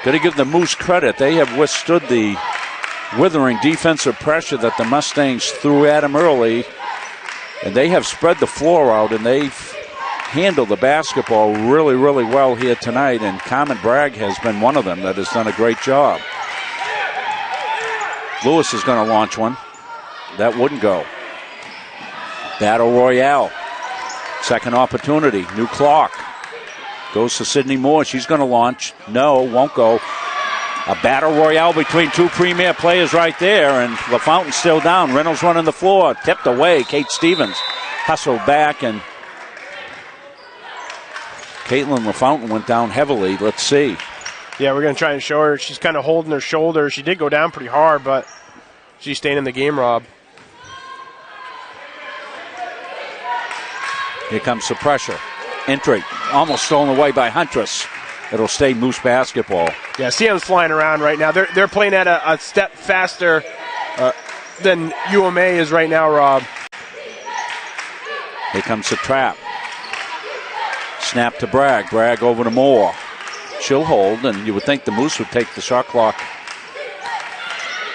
Got to give the Moose credit. They have withstood the withering defensive pressure that the Mustangs threw at them early, and they have spread the floor out, and they've handled the basketball really, really well here tonight, and Carmen Bragg has been one of them that has done a great job. Lewis is going to launch one. That wouldn't go. Battle Royale. Second opportunity. New clock. Goes to Sydney Moore. She's going to launch. No, won't go. A battle royale between two premier players right there, and LaFountain still down. Reynolds running the floor. Tipped away. Kate Stevens hustled back, and Caitlin LaFountain went down heavily. Let's see. Yeah, we're going to try and show her. She's kind of holding her shoulder. She did go down pretty hard, but she's staying in the game, Rob. Here comes the pressure. Entry. Almost stolen away by Huntress. It'll stay Moose basketball. Yeah, CM's flying around right now. They're playing at a step faster than UMA is right now, Rob. Here comes the trap. Snap to Bragg. Bragg over to Moore. She'll hold, and you would think the Moose would take the shot clock.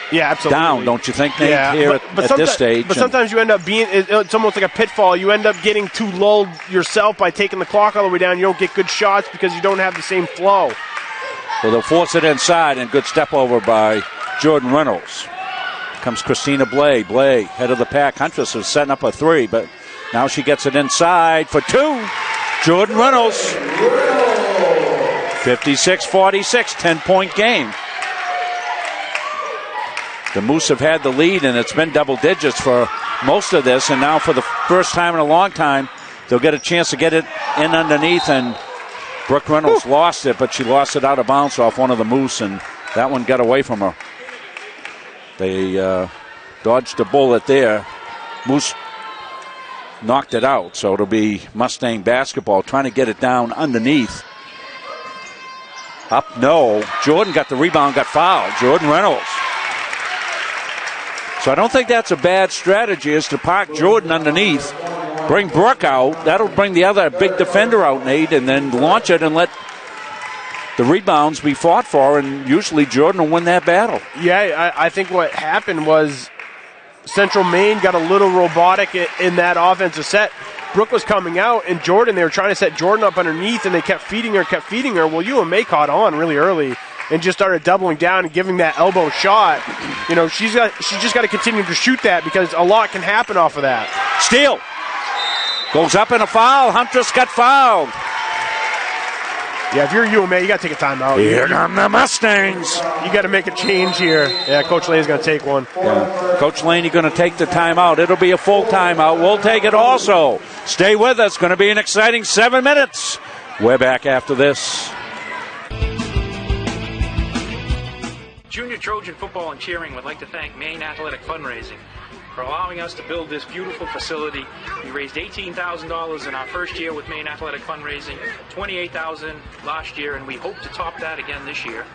Yeah, absolutely. Down, don't you think, Nate, here at this stage? But sometimes you end up being, it's almost like a pitfall. You end up getting too lulled yourself by taking the clock all the way down. You don't get good shots because you don't have the same flow. Well, they'll force it inside, and good step over by Jordan Reynolds. Comes Christina Blay. Blay, head of the pack. Huntress is setting up a three, but now she gets it inside for two. Jordan Reynolds. 56-46, 10-point game. The Moose have had the lead, and it's been double digits for most of this, and now for the first time in a long time, they'll get a chance to get it in underneath, and Brooke Reynolds lost it, but she lost it out of bounds off one of the Moose, and that one got away from her. They dodged a bullet there. Moose knocked it out, so it'll be Mustang basketball trying to get it down underneath. Up, no. Jordan got the rebound, got fouled. Jordan Reynolds. So I don't think that's a bad strategy, is to park Jordan underneath, bring Brooke out. That'll bring the other big defender out, Nate, and then launch it and let the rebounds be fought for, and usually Jordan will win that battle. Yeah, I think what happened was Central Maine got a little robotic in that offensive set. Brooke was coming out, and Jordan, they were trying to set Jordan up underneath, and they kept feeding her. Well, UMA caught on really early and just started doubling down and giving that elbow shot. You know, she's just got to continue to shoot that because a lot can happen off of that. Steal. Goes up in a foul. Huntress got fouled. Yeah, if you're UMA, you got to take a timeout. Here come the Mustangs. You got to make a change here. Yeah, Coach Lane's going to take one. Yeah. Coach Laney going to take the timeout. It'll be a full timeout. We'll take it also. Stay with us. Going to be an exciting 7 minutes. We're back after this. Junior Trojan Football and Cheering would like to thank Maine Athletic Fundraising for allowing us to build this beautiful facility. We raised $18,000 in our first year with Maine Athletic Fundraising, $28,000 last year, and we hope to top that again this year.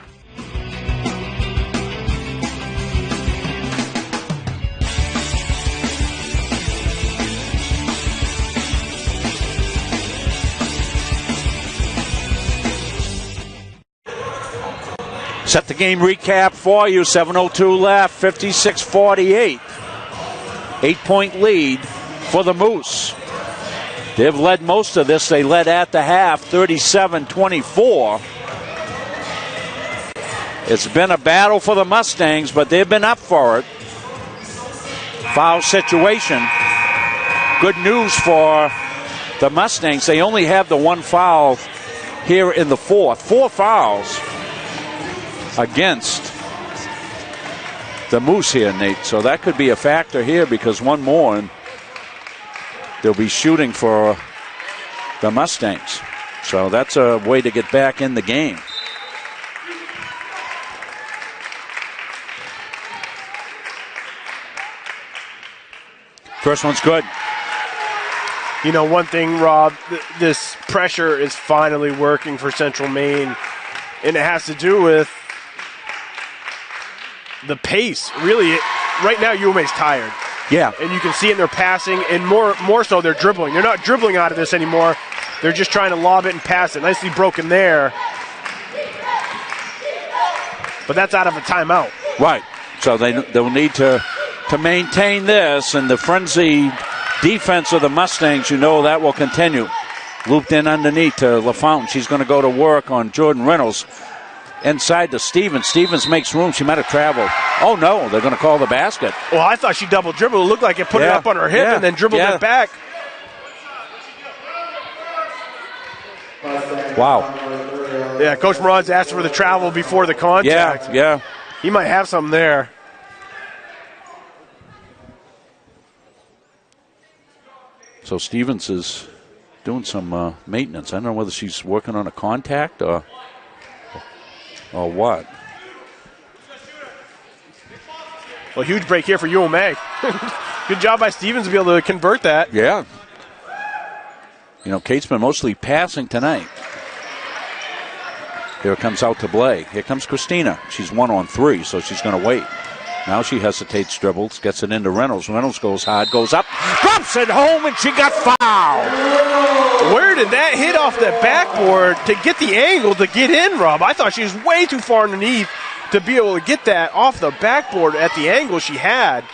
Set the game recap for you. 7:02 left, 56-48. 8-point lead for the Moose. They've led most of this. They led at the half, 37-24. It's been a battle for the Mustangs, but they've been up for it. Foul situation. Good news for the Mustangs. They only have the one foul here in the fourth. 4 fouls against the Moose here, Nate. So that could be a factor here, because one more and they'll be shooting for the Mustangs. So that's a way to get back in the game. First one's good. You know, one thing, Rob, this pressure is finally working for Central Maine, and it has to do with the pace. Really, right now UMA's tired. Yeah. And you can see it in their passing, and more so they're dribbling. They're not dribbling out of this anymore. They're just trying to lob it and pass it. Nicely broken there. But that's out of a timeout. Right. So they'll need to maintain this, and the frenzied defense of the Mustangs, you know, that will continue. Looped in underneath to LaFountain. She's going to go to work on Jordan Reynolds. inside to Stevens. Stevens makes room. She might have traveled. Oh, no, they're going to call the basket. Well, I thought she double dribbled. It looked like it put it up on her hip and then dribbled it back. Wow. Yeah, Coach Moran's asked for the travel before the contact. Yeah. He might have something there. So Stevens is doing some maintenance. I don't know whether she's working on a contact or what. Well, huge break here for UMA. Good job by Stevens to be able to convert that. Yeah. You know, Kate's been mostly passing tonight. Here it comes out to Blay. Here comes Christina. She's 1-on-3, so she's going to wait. Now she hesitates, dribbles, gets it into Reynolds. Reynolds goes hard, goes up, drops it home, and she got fouled. Where did that hit off the backboard to get the angle to get in, Rob? I thought she was way too far underneath to be able to get that off the backboard at the angle she had.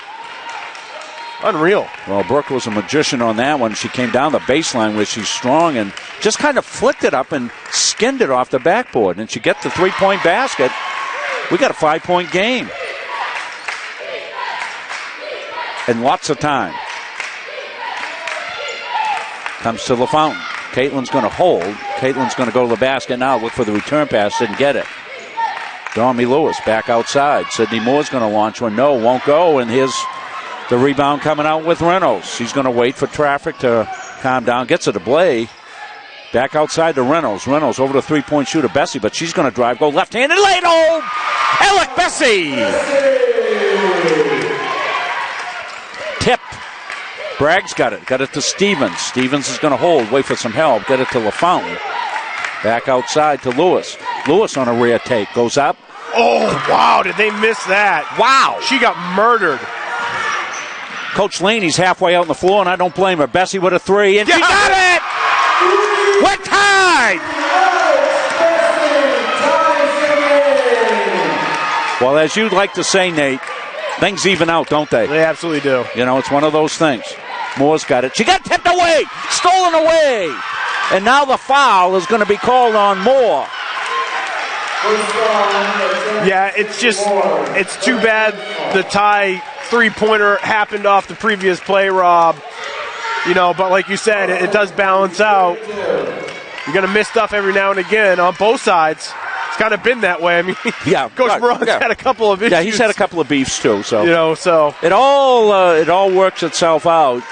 Unreal. Well, Brooke was a magician on that one. She came down the baseline where she's strong and just kind of flicked it up and skinned it off the backboard. And she gets the three-point basket. We got a 5-point game. And lots of time. Comes to LaFountain. Caitlin's going to hold. Caitlin's going to go to the basket now. Look for the return pass. Didn't get it. Dormy Lewis back outside. Sydney Moore's going to launch one. No, won't go. And here's the rebound coming out with Reynolds. She's going to wait for traffic to calm down. Gets it to Blay. Back outside to Reynolds. Reynolds over to three-point shooter Bessie, but she's going to drive, go left-handed, laid home. Alec Bessie. Tip. Bragg's got it. Got it to Stevens. Stevens is going to hold. Wait for some help. Get it to LaFountain. Back outside to Lewis. Lewis on a rear take. Goes up. Oh, wow. Did they miss that? Wow. She got murdered. Coach Laney's halfway out on the floor, and I don't blame her. Bessie with a three, and she got it! We're tied! Well, as you'd like to say, Nate, things even out, don't they? They absolutely do. You know, it's one of those things. Moore's got it. She got tipped away! Stolen away! And now the foul is going to be called on Moore. Yeah, it's too bad the tie three-pointer happened off the previous play, Rob. You know, but like you said, it does balance out. You're going to miss stuff every now and again on both sides. It's kind of been that way. I mean, yeah, Coach Moran's had a couple of issues. Yeah, he's had a couple of beefs too. So you know, so it all works itself out.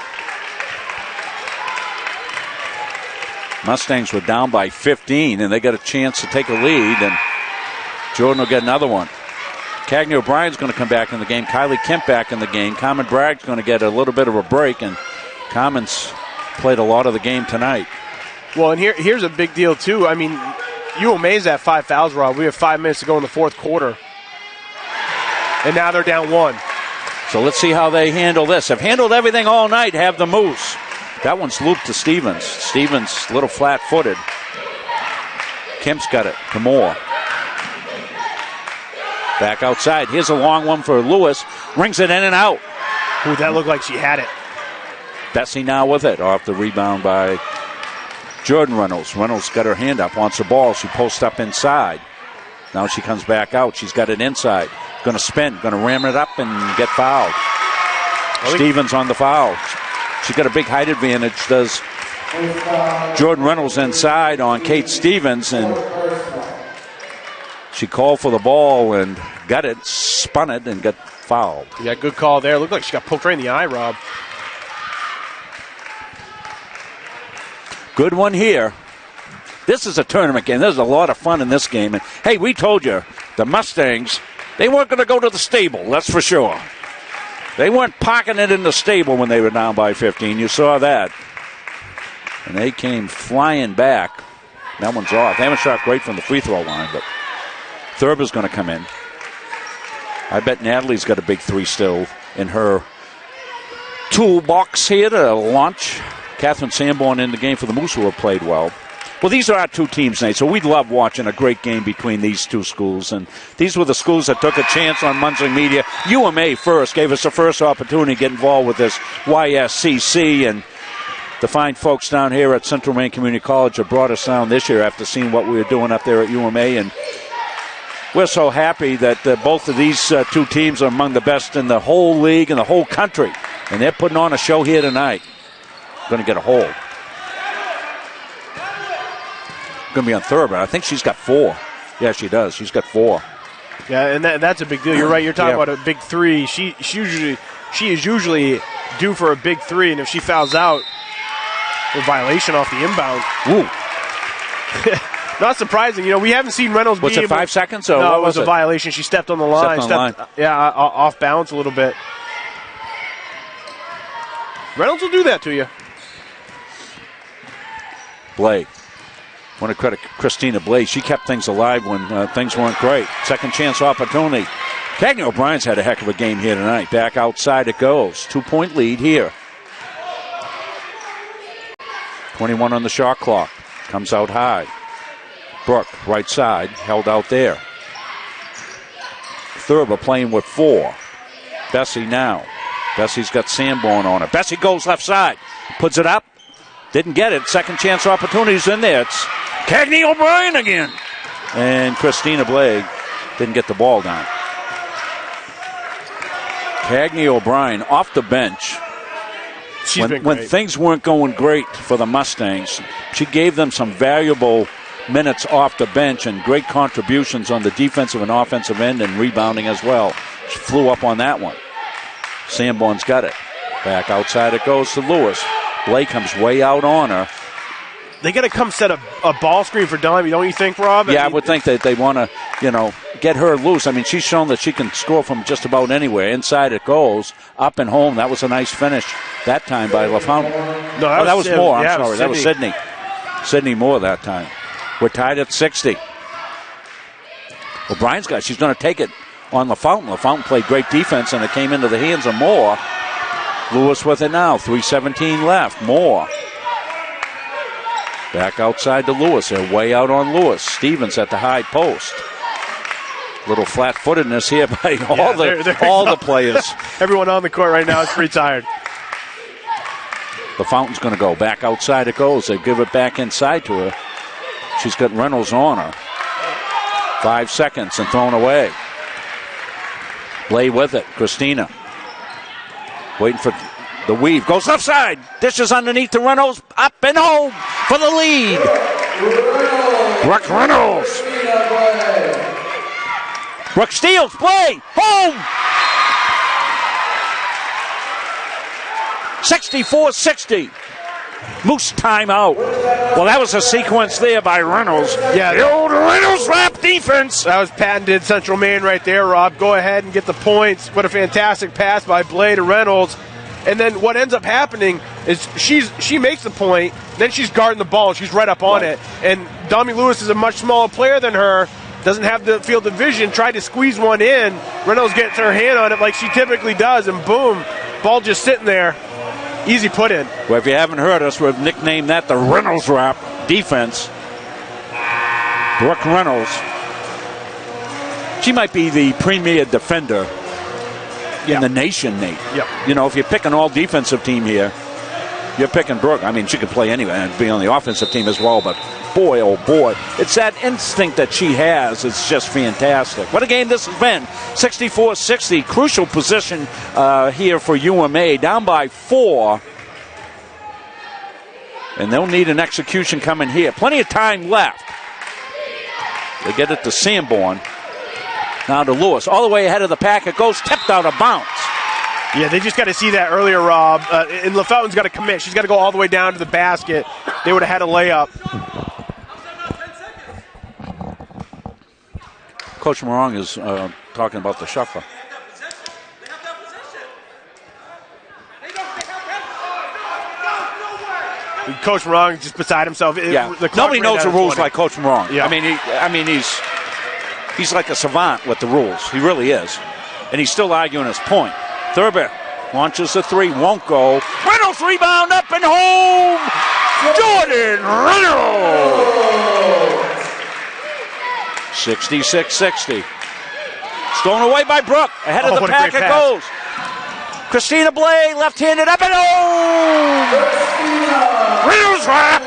Mustangs were down by 15, and they got a chance to take a lead, and Jordan will get another one. Cagney O'Brien's going to come back in the game. Kylie Kemp back in the game. Carmen Bragg's going to get a little bit of a break, and Carmen's played a lot of the game tonight. Well, and here's a big deal, too. I mean, UMA's at 5 fouls, Rob. We have 5 minutes to go in the fourth quarter. And now they're down 1. So let's see how they handle this. Have handled everything all night, have the Moose. That one's looped to Stevens. Stevens, a little flat-footed. Kemp's got it to Moore. Back outside. Here's a long one for Lewis. Rings it in and out. Ooh, that looked like she had it. Bessie now with it. Off the rebound by Jordan Reynolds. Reynolds got her hand up, wants the ball. She posts up inside. Now she comes back out. She's got it inside. Going to spin. Going to ram it up and get fouled. Stevens on the foul. She's got a big height advantage. Does Jordan Reynolds inside on Kate Stevens, and she called for the ball and got it, spun it, and got fouled. Yeah, good call there. Looked like she got poked right in the eye, Rob. Good one here. This is a tournament game. There's a lot of fun in this game. And, hey, we told you, the Mustangs, they weren't going to go to the stable, that's for sure. They weren't parking it in the stable when they were down by 15. You saw that. And they came flying back. That one's off. They haven't shot great from the free throw line, but Thurber's going to come in. I bet Natalie's got a big three still in her toolbox here to launch. Catherine Sanborn in the game for the Moose, who have played well. Well, these are our two teams, Nate, so we'd love watching a great game between these two schools. And these were the schools that took a chance on Munson Media. UMA first gave us the first opportunity to get involved with this YSCC, and the fine folks down here at Central Maine Community College have brought us down this year after seeing what we were doing up there at UMA. And we're so happy that both of these two teams are among the best in the whole league and the whole country. And they're putting on a show here tonight. Going to get a hold. Going to be on third, but I think she's got 4. Yeah, she does. She's got 4. Yeah, and that's a big deal. You're right. You're talking about a big 3. She is usually due for a big 3, and if she fouls out, a violation off the inbound. Ooh. Not surprising. We haven't seen Reynolds. Was it 5 seconds? Or no, what it was a violation. She stepped on the line. Yeah, off balance a little bit. Reynolds will do that to you. Blake. Want to credit Christina Blake. She kept things alive when things weren't great. Second chance opportunity. Cagney O'Brien's had a heck of a game here tonight. Back outside it goes. 2-point lead here. 21 on the shot clock. Comes out high. Brooke, right side, held out there. Thurber playing with 4. Bessie now. Bessie's got Sanborn on her. Bessie goes left side. Puts it up. Didn't get it. Second chance opportunities in there. It's Cagney O'Brien again. And Christina Blake didn't get the ball down. Cagney O'Brien off the bench. When things weren't going great for the Mustangs, she gave them some valuable minutes off the bench and great contributions on the defensive and offensive end and rebounding as well. She flew up on that one. Sanborn's got it. Back outside it goes to Lewis. Blake comes way out on her. They got to come set a ball screen for Dime, don't you think, Rob? I would think that they want to, get her loose. I mean, she's shown that she can score from just about anywhere. Inside it goes, up and home. That was a nice finish that time by LaFountain. No, that was Moore. I'm sorry. That was Sydney. Sydney Moore that time. We're tied at 60. O'Brien's got. She's going to take it on LaFountain. LaFountain played great defense, and it came into the hands of Moore. Lewis with it now. 3:17 left. Moore. Back outside to Lewis. They're way out on Lewis. Stevens at the high post. Little flat-footedness here by all the players. Everyone on the court right now is pretty tired. The Fountain's going to go. Back outside it goes. They give it back inside to her. She's got Reynolds on her. 5 seconds and thrown away. Blay with it. Christina. Waiting for the weave. Goes left side. Dishes underneath to Reynolds. Up and home for the lead. Brooke Reynolds. Brooke steals. Play. Home. 64-60. Moose timeout. Well, that was a sequence there by Reynolds. Yeah, the old Reynolds rap defense. That was patented Central Maine right there, Rob. Go ahead and get the points. What a fantastic pass by Blay to Reynolds. And then what ends up happening is she makes the point, then she's guarding the ball, and she's right up on it. And Dami Lewis is a much smaller player than her, doesn't have the field of vision, tried to squeeze one in. Reynolds gets her hand on it like she typically does, and boom, ball just sitting there. Easy put in. Well, if you haven't heard us, we've nicknamed that the Reynolds wrap defense. Brooke Reynolds. She might be the premier defender in the nation, Nate. Yep. If you're picking all defensive team here, you're picking Brooke. I mean, she could play anyway and be on the offensive team as well, but boy, oh boy, it's that instinct that she has. It's just fantastic. What a game this has been. 64-60, crucial position here for UMA, down by 4. And they'll need an execution coming here. Plenty of time left. They get it to Sanborn. Now to Lewis. All the way ahead of the pack. It goes tipped out of bounds. Yeah, they just got to see that earlier, Rob. And LaFountain's got to commit. She's got to go all the way down to the basket. They would have had a layup. Coach Morong is talking about the shuffler. Coach Morong just beside himself. Nobody knows the rules like Coach Morong. Yeah. I mean, he's like a savant with the rules. He really is, and he's still arguing his point. Thurber launches the 3, won't go. Reynolds rebound up and home. Jordan Reynolds. 66-60. Stolen away by Brooke. Ahead of the pack it goes. Christina Blay, left-handed up and home. Reynolds wrap.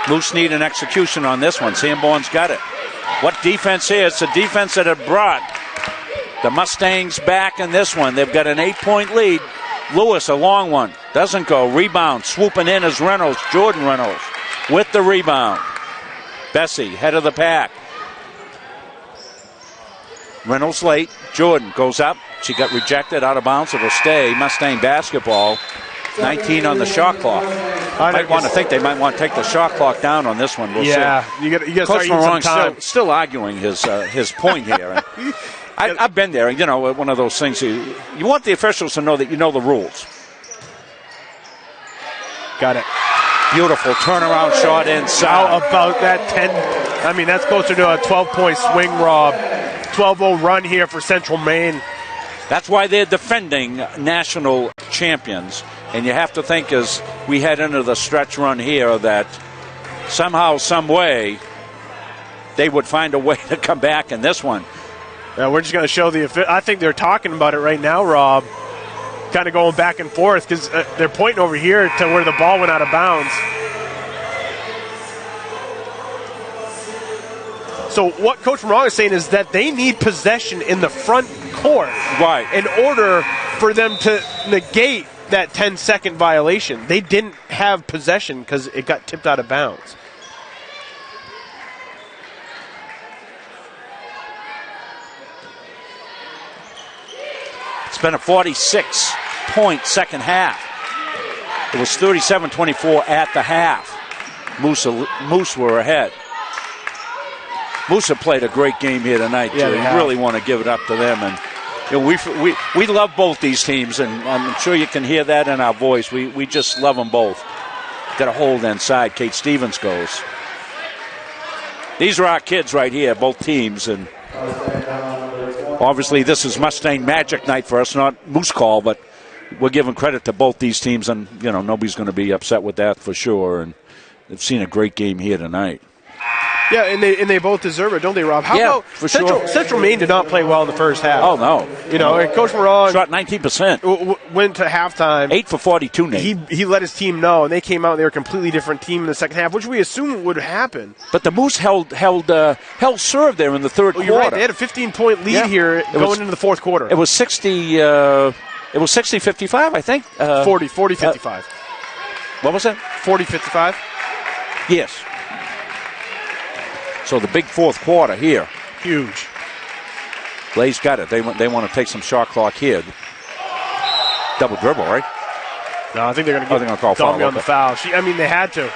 Moose need an execution on this one. Sanborn's got it. What defense here? It's a defense that had brought the Mustangs back in this one. They've got an 8-point lead. Lewis, a long one. Doesn't go. Rebound. Swooping in is Reynolds. Jordan Reynolds with the rebound. Bessie, head of the pack. Reynolds late. Jordan goes up. She got rejected, out of bounds. It'll stay. Mustang basketball. 19 on the shot clock. I might want to think they might want to take the shot clock down on this one. We'll see. You got to start using some time. Still arguing his point here. I've been there. You know, one of those things. You want the officials to know that you know the rules. Got it. Beautiful turnaround shot inside. How about that 10? I mean, that's closer to a 12-point swing, Rob. 12-0 run here for Central Maine. That's why they're defending national champions. And you have to think as we head into the stretch run here that somehow, some way, they would find a way to come back in this one. We're just going to show I think they're talking about it right now, Rob. Kind of going back and forth because they're pointing over here to where the ball went out of bounds. So what Coach Morong is saying is that they need possession in the front court, right, in order for them to negate that 10-second violation. They didn't have possession because it got tipped out of bounds. It's been a 46-point second half. It was 37-24 at the half. Moose were ahead. Moose have played a great game here tonight. Yeah, you really want to give it up to them. And you know, we love both these teams, and I'm sure you can hear that in our voice. We just love them both. Got a hold inside. Kate Stevens goes. These are our kids right here, both teams, and obviously this is Mustang Magic night for us, not Moose Call, but we're giving credit to both these teams, and you know nobody's going to be upset with that for sure. And they've seen a great game here tonight. Yeah, and they both deserve it, don't they, Rob? How about for Central Maine did not play well in the first half. Oh, no. You know, and Coach Morong shot 19%. Went to halftime. 8 for 42, Nate. He let his team know, and they came out and they were a completely different team in the second half, which we assumed would happen. But the Moose held serve there in the third quarter. You're right. They had a 15-point lead here going into the fourth quarter. It was 60-55, I think. 40-55. What was that? 40-55? Yes. So the big fourth quarter here. Huge. Blaze got it. They want to take some shot clock here. Double dribble, right? No, I think they're going to call foul on the foul. They had to.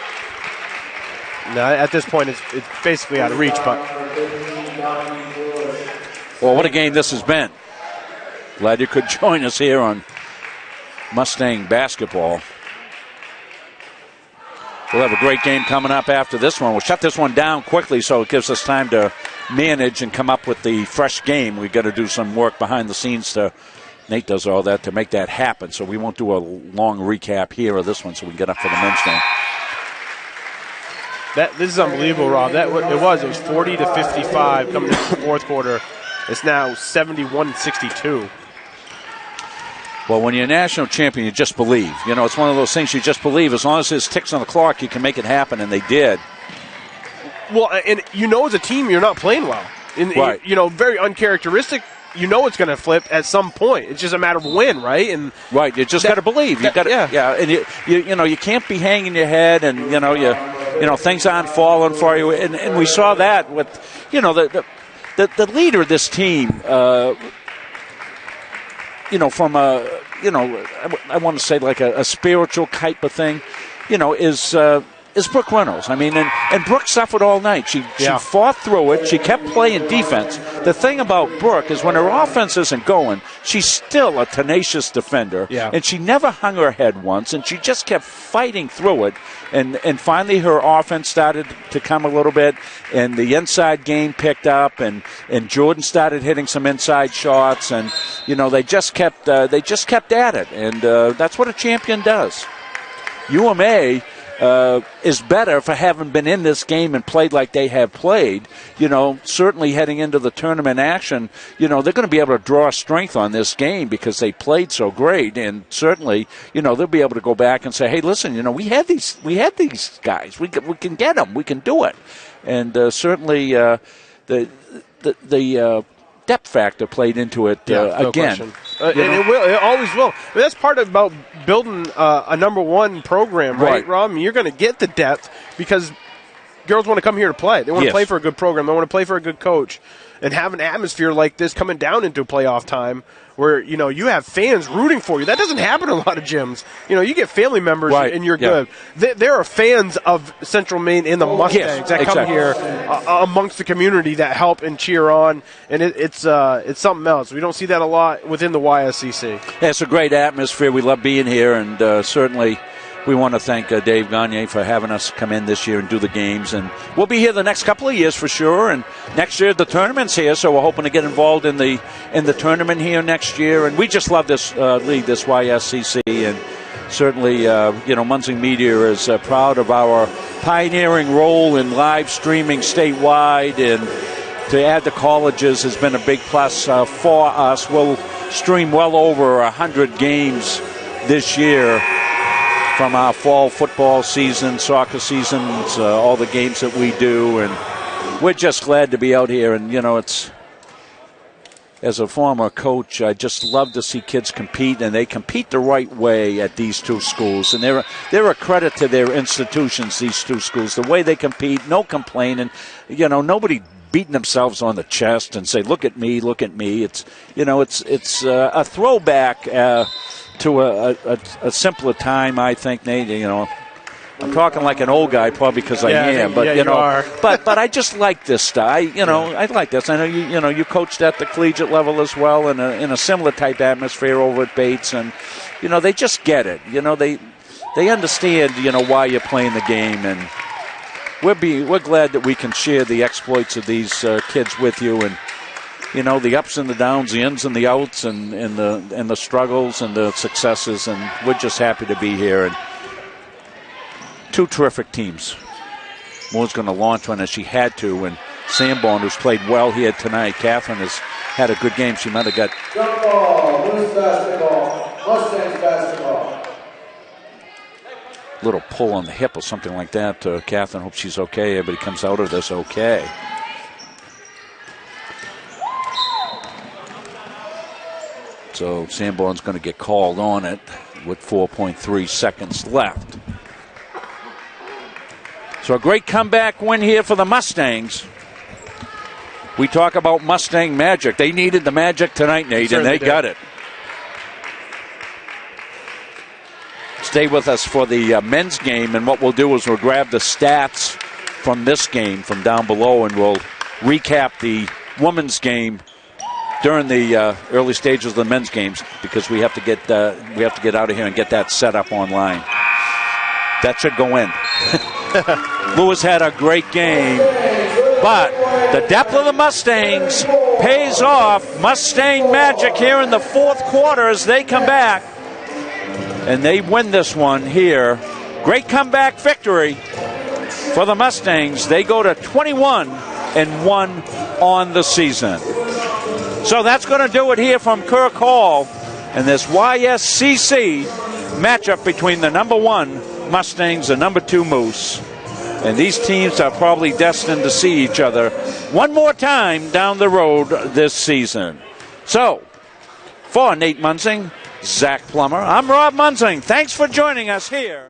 No, at this point, it's basically out of reach. But well, what a game this has been. Glad you could join us here on Mustang basketball. We'll have a great game coming up after this one. We'll shut this one down quickly so it gives us time to manage and come up with the fresh game. We've got to do some work behind the scenes Nate does all that to make that happen. So we won't do a long recap here of this one so we can get up for the men's game. This is unbelievable, Rob. It was 40-55 coming into the fourth quarter. It's now 71-62. Well, when you're a national champion, you just believe. You know, it's one of those things you just believe. As long as there's ticks on the clock, you can make it happen, and they did. Well, and as a team, you're not playing well. Right. Very uncharacteristic. It's going to flip at some point. It's just a matter of when, right? And right. You just got to believe. You got And you can't be hanging your head, and things aren't falling for you. And we saw that with the leader of this team. From I want to say like a spiritual type of thing, is Brooke Reynolds. I mean, and Brooke suffered all night. She fought through it. She kept playing defense. The thing about Brooke is when her offense isn't going, she's still a tenacious defender. Yeah. And she never hung her head once, and she just kept fighting through it. And finally her offense started to come a little bit, and the inside game picked up, and Jordan started hitting some inside shots, and they just kept at it, and that's what a champion does. UMA. is better for having been in this game and played like they have played. Certainly heading into the tournament action, they're going to be able to draw strength on this game because they played so great. And certainly, they'll be able to go back and say, hey, listen, we had these guys. We can get them. We can do it. And certainly the depth factor played into it again. And it always will. That's part about building a number one program, right, Rob? I mean, you're going to get the depth because girls want to come here to play. They want to play for a good program. They want to play for a good coach. And have an atmosphere like this coming down into playoff time where, you have fans rooting for you. That doesn't happen in a lot of gyms. You get family members and you're good. There are fans of Central Maine in the Mustangs that come here amongst the community that help and cheer on, and it's something else. We don't see that a lot within the YSCC. Yeah, it's a great atmosphere. We love being here, and certainly we want to thank Dave Gagne for having us come in this year and do the games. And we'll be here the next couple of years for sure. And next year the tournament's here, so we're hoping to get involved in the tournament here next year. And we just love this league, this YSCC. And certainly, Munzing Media is proud of our pioneering role in live streaming statewide. And to add the colleges has been a big plus for us. We'll stream well over 100 games this year, from our fall football season, soccer seasons, all the games that we do, and we're just glad to be out here. And it's, as a former coach, I just love to see kids compete, and they compete the right way at these two schools. And they're a credit to their institutions, these two schools. The way they compete, no complaining, nobody beating themselves on the chest and say, "Look at me, look at me." It's it's a throwback to a simpler time, I think, Nate. I'm talking like an old guy, probably because I am, but you are. but I just like this stuff. I like this. I know you coached at the collegiate level as well, in a similar type atmosphere over at Bates, and they just get it. They understand why you're playing the game, and we're glad that we can share the exploits of these kids with you, and the ups and the downs, the ins and the outs, and the struggles and the successes, and we're just happy to be here. And two terrific teams. Moore's going to launch one as she had to, and Sanborn, who's played well here tonight. Catherine has had a good game. She might have got jump ball, women's basketball, Mustangs basketball. A little pull on the hip or something like that. Catherine, hope she's okay. Everybody comes out of this okay. So Sanborn's going to get called on it with 4.3 seconds left. So a great comeback win here for the Mustangs. We talk about Mustang magic. They needed the magic tonight, Nate, and they got it. Stay with us for the men's game, and what we'll do is we'll grab the stats from this game from down below, and we'll recap the women's game during the early stages of the men's games, because we have to get out of here and get that set up online. That should go in. Lewis had a great game, but the depth of the Mustangs pays off. Mustang magic here in the fourth quarter as they come back, and they win this one here. Great comeback victory for the Mustangs. They go to 21-1 on the season. So that's going to do it here from Kirk Hall and this YSCC matchup between the number 1 Mustangs and number 2 Moose. And these teams are probably destined to see each other one more time down the road this season. So, for Nate Munzing, Zach Plummer, I'm Rob Munzing. Thanks for joining us here.